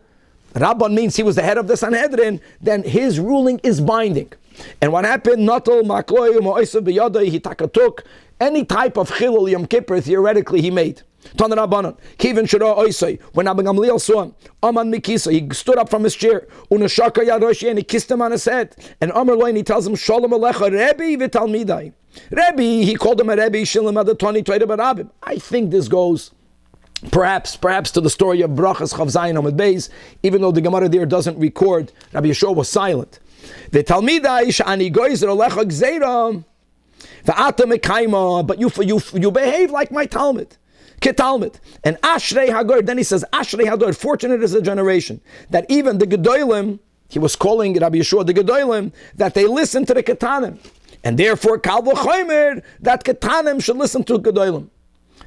Speaker 1: means he was the head of the Sanhedrin, then his ruling is binding. And what happened? Natal Makloy Mo'isav B'yadai, he took any type of chilul Yom Kippur, theoretically he made. When Rabbi Gamliel saw him, Aman Mikisa, he stood up from his chair, and he kissed him on his head. And Amar Loin, he tells him, Shalom Alecha, Rebbe v'Talmidai. Rebbe, he called him a Rebbe, Shilim Adatoni Toida Barabim. I think this goes Perhaps to the story of Brachas Chav Zayin Amud Beis, even though the Gemara there doesn't record, Rabbi Yeshua was silent. The Talmidai sh'ani goyzer alecha gzeira v'ata mekayma, but you behave like my Talmud. Ketalmud. And Ashrei Hagor, then he says, Ashrei Hagor, fortunate is the generation, that even the Gedolim, he was calling Rabbi Yeshua the Gedolim, that they listen to the Ketanim. And therefore, Kal v'chomer, that Ketanim should listen to Gedolim.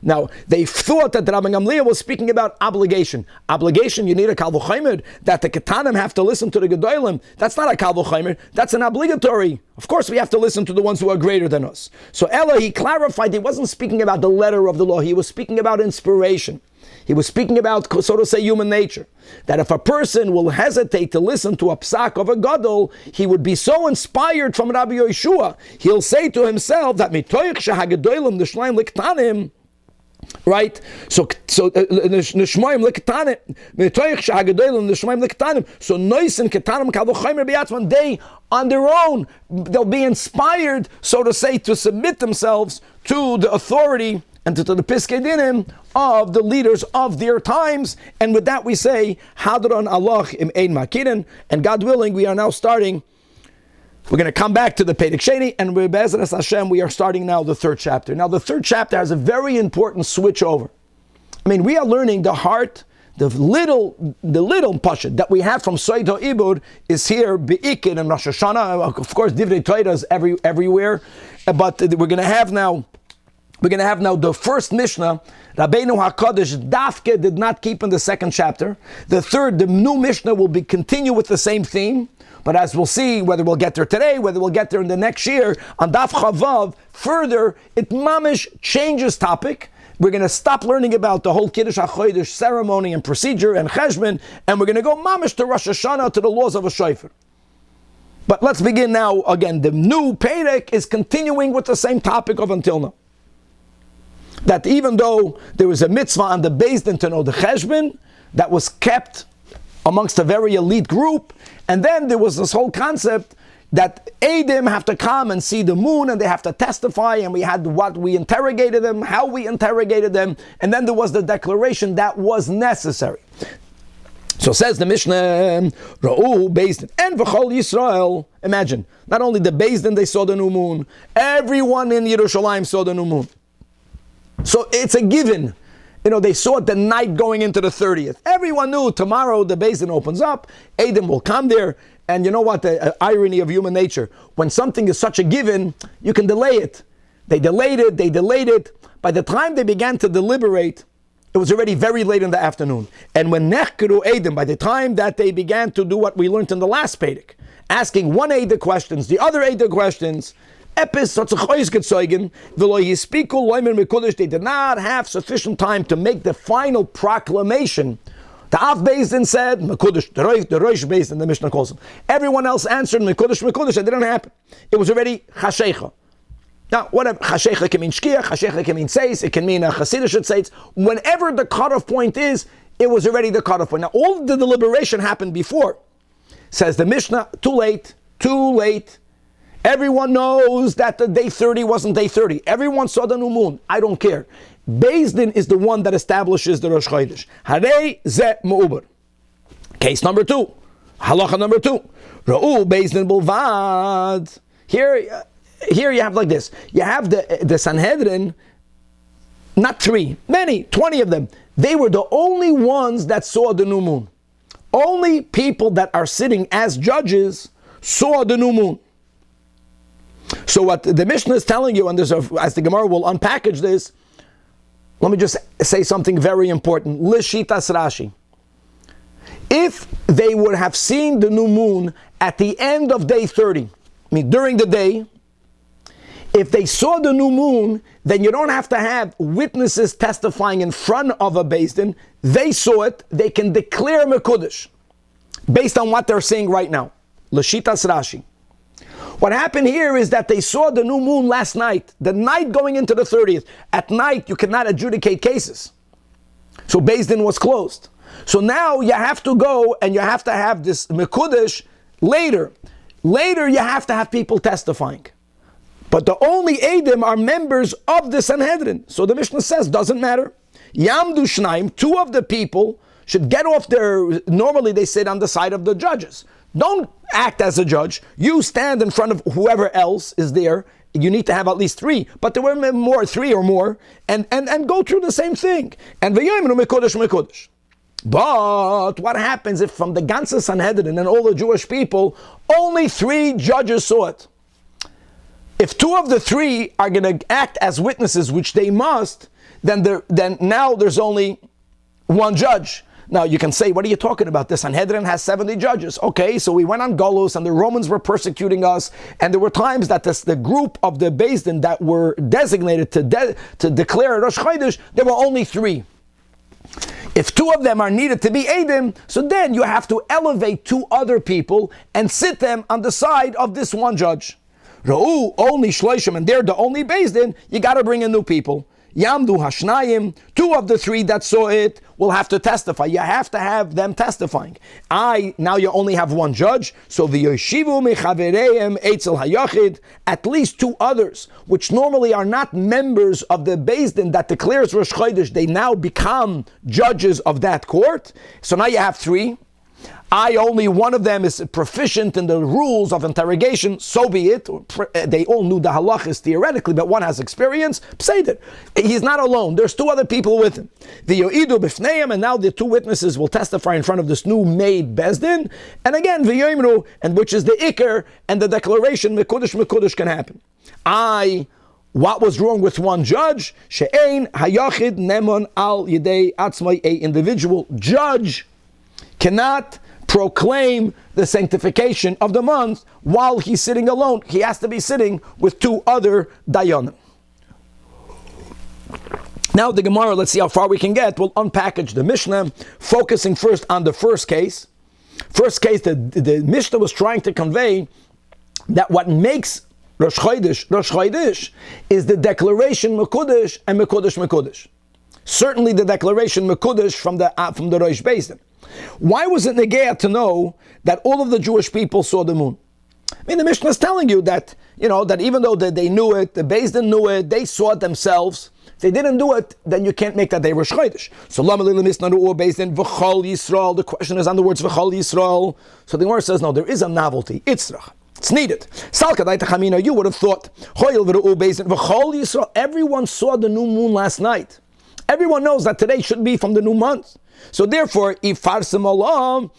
Speaker 1: Now, they thought that Rabbi Gamliel was speaking about obligation. Obligation, you need a Kal v'chomer, that the Ketanim have to listen to the Gedolim. That's not a Kal v'chomer, that's an obligatory. Of course, we have to listen to the ones who are greater than us. So Ella, he clarified, he wasn't speaking about the letter of the law, he was speaking about inspiration. He was speaking about, so to say, human nature. That if a person will hesitate to listen to a psak of a gadol, he would be so inspired from Rabbi Yeshua, he'll say to himself that mitoich shehagedolim nishlayim liktanim, right? So nishmayim liktanim, mitoich shehagedolim nishmayim liktanim. So noisin ketanim kalvochaymer biyatzman, they on their own, they'll be inspired, so to say, to submit themselves to the authority and to the Piskei Dinim of the leaders of their times. And with that we say, Hadron Allah im Ein Makirin, and God willing, we are now starting, we're going to come back to the Perek Sheni, and with Be'ezras Hashem, we are starting now the third chapter. Now the third chapter has a very important switch over. I mean, we are learning the heart, the little pasha that we have from Soid HaIbud is here, Be'ikid and Rosh Hashana, of course, Divrei Torah is everywhere, but we're going to have now the first Mishnah. Rabbeinu HaKadosh Dafke did not keep in the second chapter. The new Mishnah will continue with the same theme, but as we'll see, whether we'll get there today, whether we'll get there in the next year, on Daf Chavav, further, it mamish changes topic. We're going to stop learning about the whole Kiddush HaChodesh ceremony and procedure and cheshbon, and we're going to go mamish to Rosh Hashana, to the laws of a shofar. But let's begin now. Again, the new Perek is continuing with the same topic of until now. That even though there was a mitzvah on the Beis Din to know the cheshbon, that was kept amongst a very elite group, and then there was this whole concept that Eidim have to come and see the moon, and they have to testify, and we had what we interrogated them, how we interrogated them, and then there was the declaration that was necessary. So says the Mishnah, Ra'u Beis Din and V'chol Yisrael. Imagine, not only the Beis Din they saw the new moon, everyone in Yerushalayim saw the new moon. So it's a given. They saw it the night going into the 30th. Everyone knew tomorrow the Beis Din opens up, Eidim will come there, and you know what, the irony of human nature, when something is such a given, you can delay it. They delayed it. By the time they began to deliberate, it was already very late in the afternoon. And when Nechkeru Eidim, by the time that they began to do what we learned in the last Perek, asking one Eidim questions, the other Eidim questions, they did not have sufficient time to make the final proclamation. The Av Beis Din said, Mekudesh, the Rosh Beis Din, the Mishnah calls him. Everyone else answered, Mekudesh, it didn't happen. It was already Chashecha. Now, whatever, Chashecha can mean Shkiach, Chashecha can mean Seis, it can mean a Hasidish Seis. Whenever the cutoff point is, it was already the cutoff point. Now, all the deliberation happened before. Says the Mishnah, too late. Everyone knows that the day 30 wasn't day 30. Everyone saw the new moon. I don't care. Beis Din is the one that establishes the Rosh Chodesh. Harei ze me'uber. Case number 2. Halacha number 2. Ra'u Beis Din bulvad. Here you have like this. You have the Sanhedrin, not 3, many, 20 of them. They were the only ones that saw the new moon. Only people that are sitting as judges saw the new moon. So what the Mishnah is telling you, and as the Gemara will unpackage this, let me just say something very important. Lishitas Rashi. If they would have seen the new moon at the end of day 30, I mean during the day, if they saw the new moon, then you don't have to have witnesses testifying in front of a Beis Din. They saw it, they can declare Mekudesh based on what they're saying right now. Lishitas Rashi. What happened here is that they saw the new moon last night, the night going into the 30th. At night, you cannot adjudicate cases. So Beis Din was closed. So now you have to go and you have to have this Mekudesh later. Later, you have to have people testifying. But the only Eidim are members of the Sanhedrin. So the Mishnah says, doesn't matter. Yamdu Shnaim, two of the people should get off normally they sit on the side of the judges. Don't act as a judge. You stand in front of whoever else is there. You need to have at least three, but there were three or more, and go through the same thing. And but what happens if from the ganze Sanhedrin and all the Jewish people, only three judges saw it? If two of the three are going to act as witnesses, which they must, then now there's only one judge. Now you can say, what are you talking about? The Sanhedrin has 70 judges. Okay, so we went on Golus and the Romans were persecuting us, and there were times that the group of the Beis Din that were designated to declare Rosh Chodesh, there were only three. If two of them are needed to be Eidim, so then you have to elevate two other people and sit them on the side of this one judge. Ra'u, only Shloshim, and they're the only Beis Din, you got to bring in new people. Yamdu Hashnayim, two of the three that saw it will have to testify. You have to have them testifying. Now you only have one judge, so the Yoshivu Mechavereim Eitzel Hayachid, at least two others, which normally are not members of the Beis Din that declares Rosh Chodesh, they now become judges of that court. So now you have three. Only one of them is proficient in the rules of interrogation, so be it. They all knew the halachas theoretically, but one has experience. Pseider. He's not alone. There's two other people with him. The Yo'idu Bifneim, and now the two witnesses will testify in front of this new made Beis Din. And again, V'yoimru, and which is the Iker, and the declaration, Mekudesh can happen. What was wrong with one judge? She'ein hayachid nemon al yidei atzmai, a individual judge cannot proclaim the sanctification of the month while he's sitting alone. He has to be sitting with two other dayanim. Now the Gemara, let's see how far we can get. We'll unpackage the Mishnah, focusing first on the first case. First case, the Mishnah was trying to convey that what makes Rosh Chodesh is the declaration Mekudesh and Mekudesh. Certainly the declaration Mekudesh from the Rosh Beis Din. Why was it negea to know that all of the Jewish people saw the moon? I mean, the Mishnah is telling you that, that even though they knew it, the Beis Din knew it, they saw it themselves. If they didn't do it, then you can't make that day Rosh Chodesh. So, the question is on the words V'chol Yisrael. So the Gemara says, no, there is a novelty. It's needed. You would have thought, everyone saw the new moon last night. Everyone knows that today should be from the new month. So therefore, if Farsim Allah,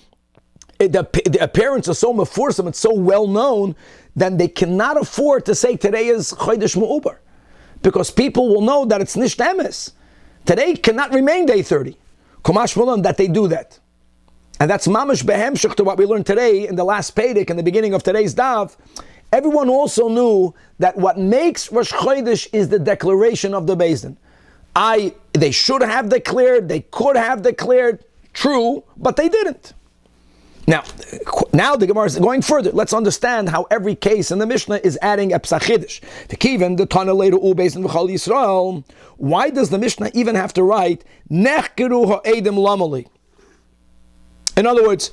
Speaker 1: the appearance is so mefursim, it's so well known, then they cannot afford to say today is Chodesh Me'ubar, because people will know that it's Nisht Emes. Today cannot remain day 30. Kumash Malan, that they do that. And that's Mamash Behemshech to what we learned today in the last Pedic, in the beginning of today's Daf. Everyone also knew that what makes Rosh Chodesh is the declaration of the Beis Din. They should have declared, they could have declared, true, but they didn't. Now the Gemara is going further. Let's understand how every case in the Mishnah is adding a psachidish. The Kiven, the Tana later Ubeis and V'chol Yisrael. Why does the Mishnah even have to write Nechkeru ha'edim lamali? In other words,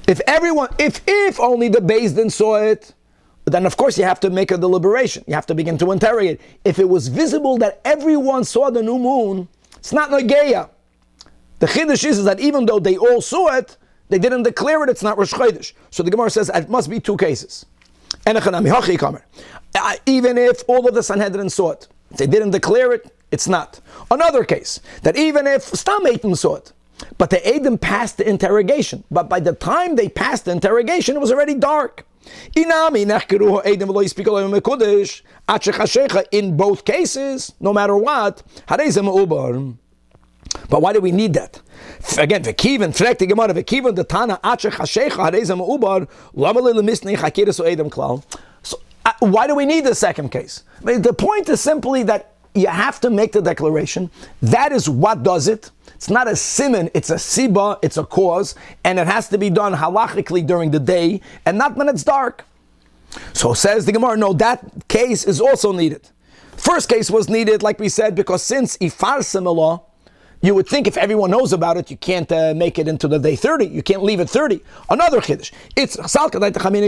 Speaker 1: if only the Beis Din saw it, then of course you have to make a deliberation. You have to begin to interrogate. If it was visible that everyone saw the new moon, it's not Nageya. The Chiddush is that even though they all saw it, they didn't declare it, it's not Rosh Chodesh. So the Gemara says it must be two cases. Even if all of the Sanhedrin saw it, if they didn't declare it, it's not. Another case, that even if Stam Eidim saw it, but the Eidim passed the interrogation, but by the time they passed the interrogation, it was already dark. In both cases, no matter what, but why do we need that? Again, the Tana so why do we need the second case? The point is simply that you have to make the declaration. That is what does it. It's not a siman, it's a siba, it's a cause, and it has to be done halachically during the day, and not when it's dark. So says the Gemara, no, that case is also needed. First case was needed, like we said, because since ifarsim Allah, you would think if everyone knows about it, you can't make it into the day 30. You can't leave it 30. Another chiddush.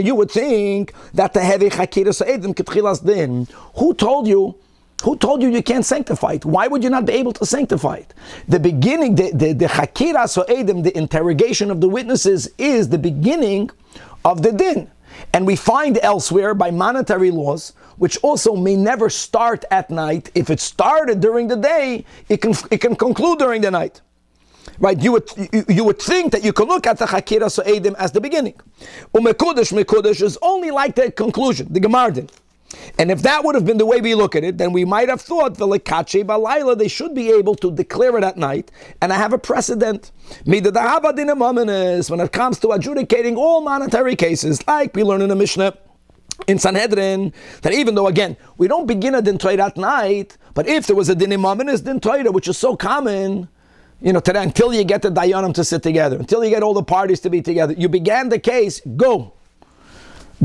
Speaker 1: You would think that the heavy chakiras ha'edim ketchilas din. Who told you Who told you can't sanctify it? Why would you not be able to sanctify it? The beginning, the chakira so'edim, the interrogation of the witnesses, is the beginning of the din. And we find elsewhere by monetary laws, which also may never start at night. If it started during the day, it can conclude during the night. Right? You would think that you could look at the chakira so'edim as the beginning. Mekudesh is only like the conclusion, the gemar din. And if that would have been the way we look at it, then we might have thought they should be able to declare it at night, and I have a precedent. When it comes to adjudicating all monetary cases, like we learn in the Mishnah in Sanhedrin, that even though, again, we don't begin a din Torah at night, but if there was a din imamenis din Torah, which is so common, today, until you get the dayanim to sit together, until you get all the parties to be together, you began the case, go.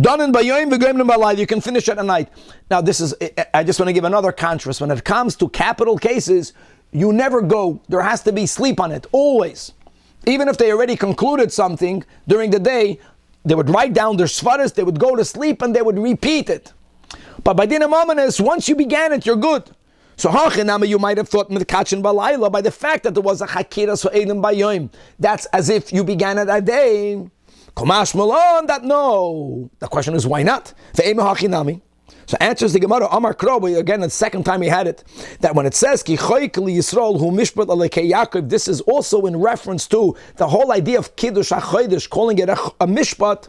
Speaker 1: Done in Bayoim, V'goyim B'alayla, you can finish it at night. Now I just want to give another contrast. When it comes to capital cases, you never go. There has to be sleep on it, always. Even if they already concluded something during the day, they would write down their svaras, they would go to sleep, and they would repeat it. But by dinam amanis, once you began it, you're good. So hachinama, you might have thought Medkachin B'alayla, by the fact that there was a chakira so'edim Bayoim, that's as if you began it that day. Komash Malon, that no. The question is, why not? So answers the Gemara, Amar Krobi, again, the second time he had it, that when it says, Ki choykli Yisrael hu mishpat alekei Yaakov, this is also in reference to the whole idea of Kiddush HaChodesh, calling it a mishpat.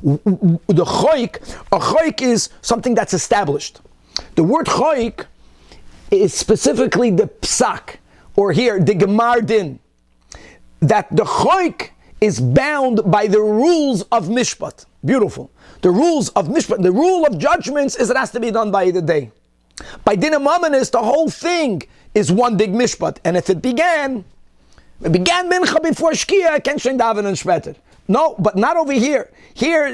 Speaker 1: The a choyk is something that's established. The word choyk is specifically the psak, or here, the gemar din, that the choyk is bound by the rules of mishpat. Beautiful. The rules of mishpat, the rule of judgments is it has to be done by the day. By dinam amanis, the whole thing is one big mishpat. And if it began mincha before shkia, ken shein daven and shveter. No, but not over here. Here,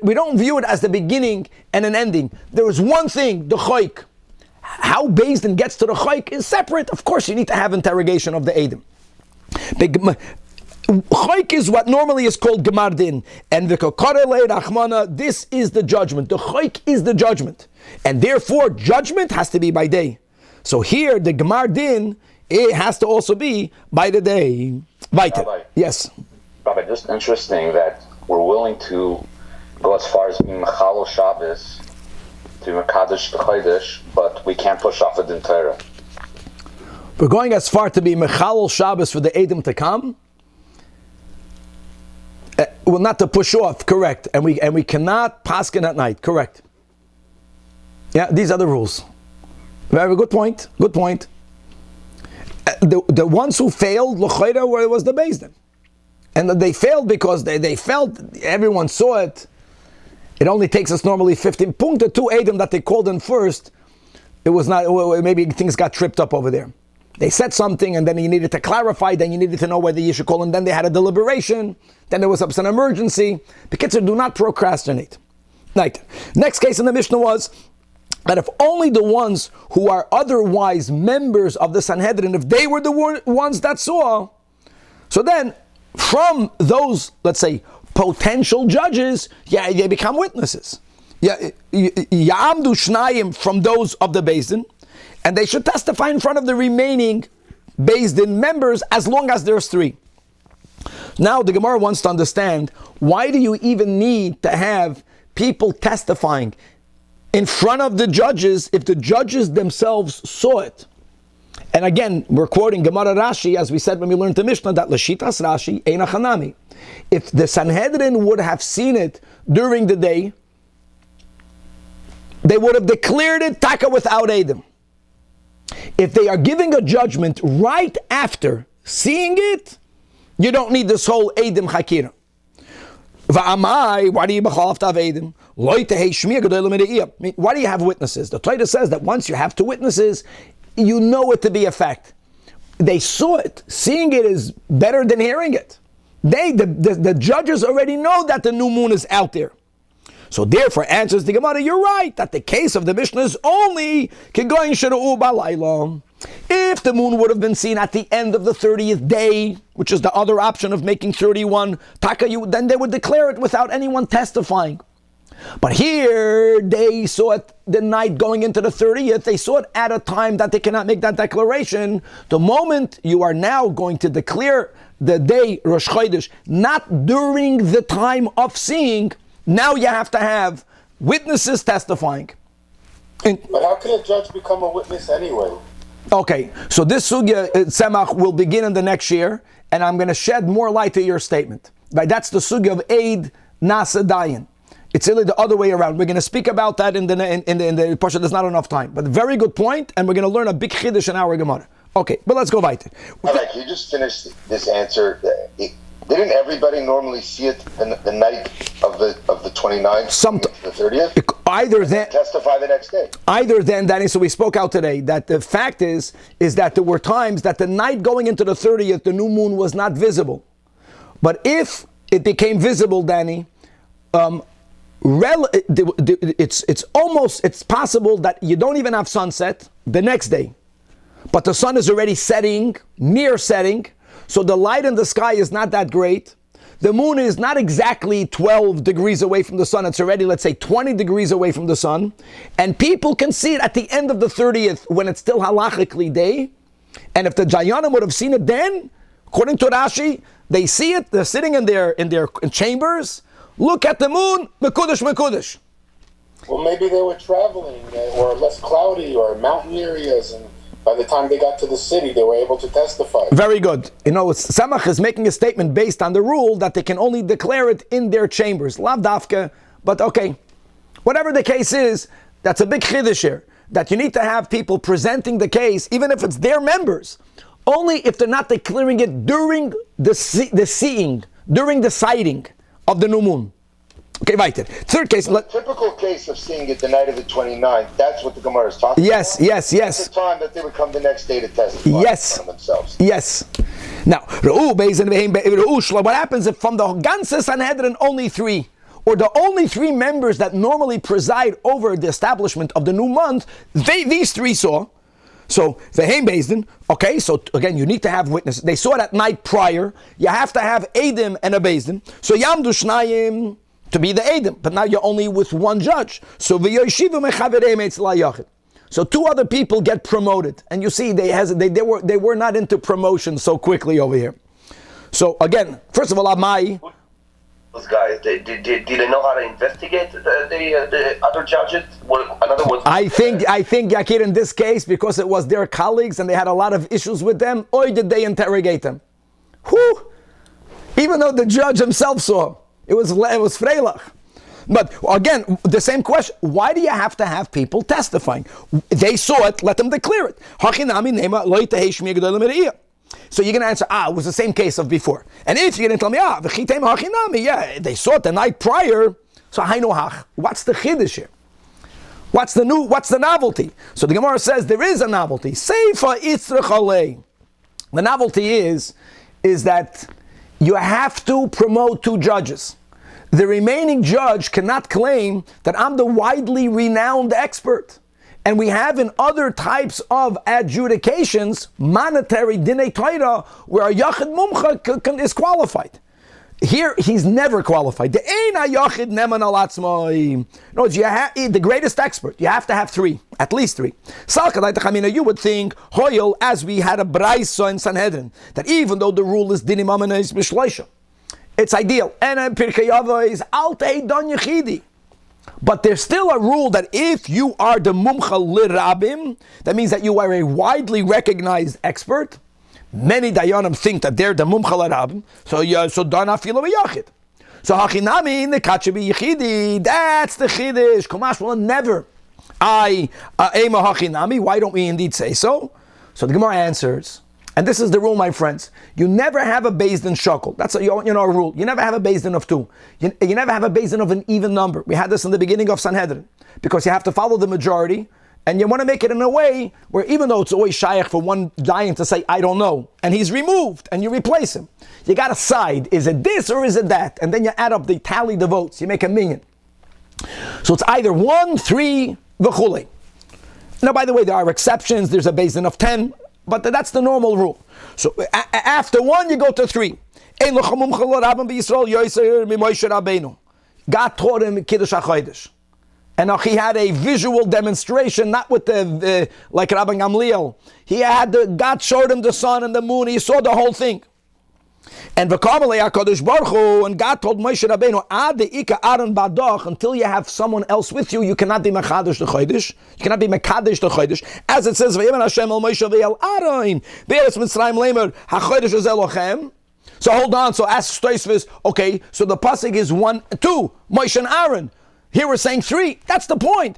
Speaker 1: we don't view it as the beginning and an ending. There is one thing, the choyk. How Beis Din gets to the choyk is separate. Of course, you need to have interrogation of the edim. Choyk is what normally is called gemar din, and this is the judgment. The choyk is the judgment, and therefore judgment has to be by day. So here the gemar din, it has to also be by the day.
Speaker 2: Rabbi,
Speaker 1: yes.
Speaker 2: Rabbi, just interesting that we're willing to go as far as being mechalo Shabbos to mekadosh the chodesh, but we can't push off a din Torah.
Speaker 1: We're going as far to be mechalo Shabbos for the edim to come. Well, not to push off, correct, and we cannot paskin at night, correct. Yeah, these are the rules. Very good point. Good point. The ones who failed, l'chayra, was the Beis Din, and they failed because they felt everyone saw it. It only takes us normally 15. The two edim that they called in first, it was not. Maybe things got tripped up over there. They said something, and then you needed to clarify, then you needed to know whether you should call, and then they had a deliberation, then there was an emergency. B'kitzur, do not procrastinate. Right. Next case in the Mishnah was that if only the ones who are otherwise members of the Sanhedrin, if they were the ones that saw, so then from those, let's say, potential judges, they become witnesses. Ya'amdu shnayim from those of the Beis Din, and they should testify in front of the remaining Beis Din members as long as there's three. Now the Gemara wants to understand, why do you even need to have people testifying in front of the judges if the judges themselves saw it? And again, we're quoting Gemara Rashi, as we said when we learned the Mishnah, that Lashitas Rashi, Eina Chanami. If the Sanhedrin would have seen it during the day, they would have declared it taka without Edom. If they are giving a judgment right after seeing it, you don't need this whole Edom Chakira. Why do you Why do you have witnesses? The Torah says that once you have two witnesses, you know it to be a fact. They saw it. Seeing it is better than hearing it. The judges already know that the new moon is out there. So therefore, answers the Gemara, you're right, that the case of the Mishnah is only if the moon would have been seen at the end of the 30th day, which is the other option of making 31, then they would declare it without anyone testifying. But here, they saw it the night going into the 30th. They saw it at a time that they cannot make that declaration. The moment you are now going to declare the day, Rosh Chodesh, not during the time of seeing, now you have to have witnesses testifying.
Speaker 3: But how can a judge become a witness anyway?
Speaker 1: Okay, so this sugya, Tzemach, will begin in the next year, and I'm going to shed more light to your statement. Right? That's the sugya of Eid Nasa Dayan. It's really the other way around. We're going to speak about that in the Pasha. There's not enough time, but very good point, and we're going to learn a big chiddush in our Gemara. Okay, but let's go weiter.
Speaker 2: All right, you just finished this answer. Didn't everybody normally see it the night of the 29th, the 30th?
Speaker 1: Either then
Speaker 2: testify the next day.
Speaker 1: Either then, Danny. So we spoke out today that the fact is that there were times that the night going into the 30th, the new moon was not visible. But if it became visible, Danny, it's possible that you don't even have sunset the next day, but the sun is already setting, near setting. So the light in the sky is not that great. The moon is not exactly 12 degrees away from the sun. It's already, let's say, 20 degrees away from the sun. And people can see it at the end of the 30th when it's still halachically day. And if the Jayanim would have seen it then, according to Rashi, they see it, they're sitting in their chambers, look at the moon, mekudesh, mekudesh.
Speaker 3: Well, maybe they were traveling or less cloudy or mountain areas, and by the time they got to the city, they were able to testify. Very
Speaker 1: good. Samach is making a statement based on the rule that they can only declare it in their chambers. Lav dafka, but okay. Whatever the case is, that's a big chiddush here. That you need to have people presenting the case, even if it's their members, only if they're not declaring it during the seeing, during the sighting of the new moon. Okay, weiter. Third case.
Speaker 2: The typical case of seeing it the night of the 29th, that's what the Gemara is talking about?
Speaker 1: Yes.
Speaker 2: That's the time that they would come the next day to testify on themselves.
Speaker 1: Yes. Now, what happens if from the ganze Sanhedrin only three, or the only three members that normally preside over the establishment of the new month, these three saw? So, Veheim Bezdin, okay, so again, you need to have witnesses. They saw it at night prior. You have to have Eidim and a Bezdin. So, Yamdu Shnayim to be the Eidim, but now you're only with one judge. So, so two other people get promoted. And you see, they were not into promotion so quickly over here. So, again, first of all, Amai.
Speaker 4: Those guys, did they know how to investigate the other judges? In other words,
Speaker 1: I think Yakir, in this case, because it was their colleagues and they had a lot of issues with them, or did they interrogate them? Whew! Even though the judge himself saw, it was Freilach. But again, the same question: why do you have to have people testifying? They saw it, let them declare it. So you're going to answer, it was the same case of before. And if you're going to tell me, yeah, they saw it the night prior, so what's the chiddush here? What's the novelty? So the Gemara says there is a novelty. Seifa itzrach. The novelty is that you have to promote two judges. The remaining judge cannot claim that I'm the widely renowned expert. And we have in other types of adjudications, monetary dinei Torah, where a yachid mumcha is qualified. Here, he's never qualified. The greatest expert, you have to have three, at least three. You would think, as we had a braisa in Sanhedrin, that even though the rule is dinim amanis mishleisha, it's ideal. And Pirkei Avos is altei don yechidi. But there's still a rule that if you are the mumcha lirabim, that means that you are a widely recognized expert. Many dayanim think that they're the mumcha lirabim, so dana filo b'yachid. So hachinami nekachebi yichidi. That's the chiddush. Kumash will never. Ema hachinami. Why don't we indeed say so? So the Gemara answers. And this is the rule, my friends. You never have a beis din shakel. That's a rule. You never have a beis din of two. You never have a beis din of an even number. We had this in the beginning of Sanhedrin. Because you have to follow the majority, and you want to make it in a way where even though it's always shaykh for one giant to say, I don't know, and he's removed, and you replace him. You got to side. Is it this or is it that? And then you add up tally the votes. You make a million. So it's either 1, 3, v'chulei. Now, by the way, there are exceptions. There's a beis din of 10. But that's the normal rule. So after 1, you go to 3. God taught him Kiddush HaChodesh. And he had a visual demonstration, not with the like Rabbi Gamliel. God showed him the sun and the moon. He saw the whole thing. And v'kamalei HaKadosh Baruch Hu, and God told Moshe Rabbeinu, Ad de'ika Aaron badoch, until you have someone else with you, you cannot be mekadesh the chodesh. You cannot be mekadesh the chodesh. As it says, V'yemen Hashem el Moshe ve'el Aaron be'eretz Mitzrayim lemer hachodesh is Elochem. So hold on. So ask Tosfos. Okay, so the pasuk is 1, 2, Moshe and Aaron. Here we're saying 3. That's the point.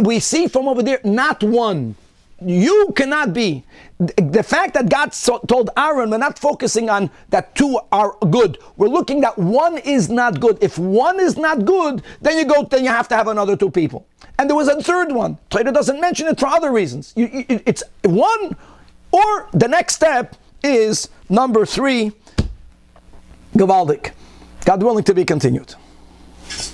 Speaker 1: We see from over there, not 1. You cannot be. The fact that God told Aaron, we're not focusing on that 2 are good. We're looking that 1 is not good. If 1 is not good, then you have to have another 2 people. And there was a 3rd one. Torah doesn't mention it for other reasons. It's 1, or the next step is number 3, Gavaldik. God willing, to be continued.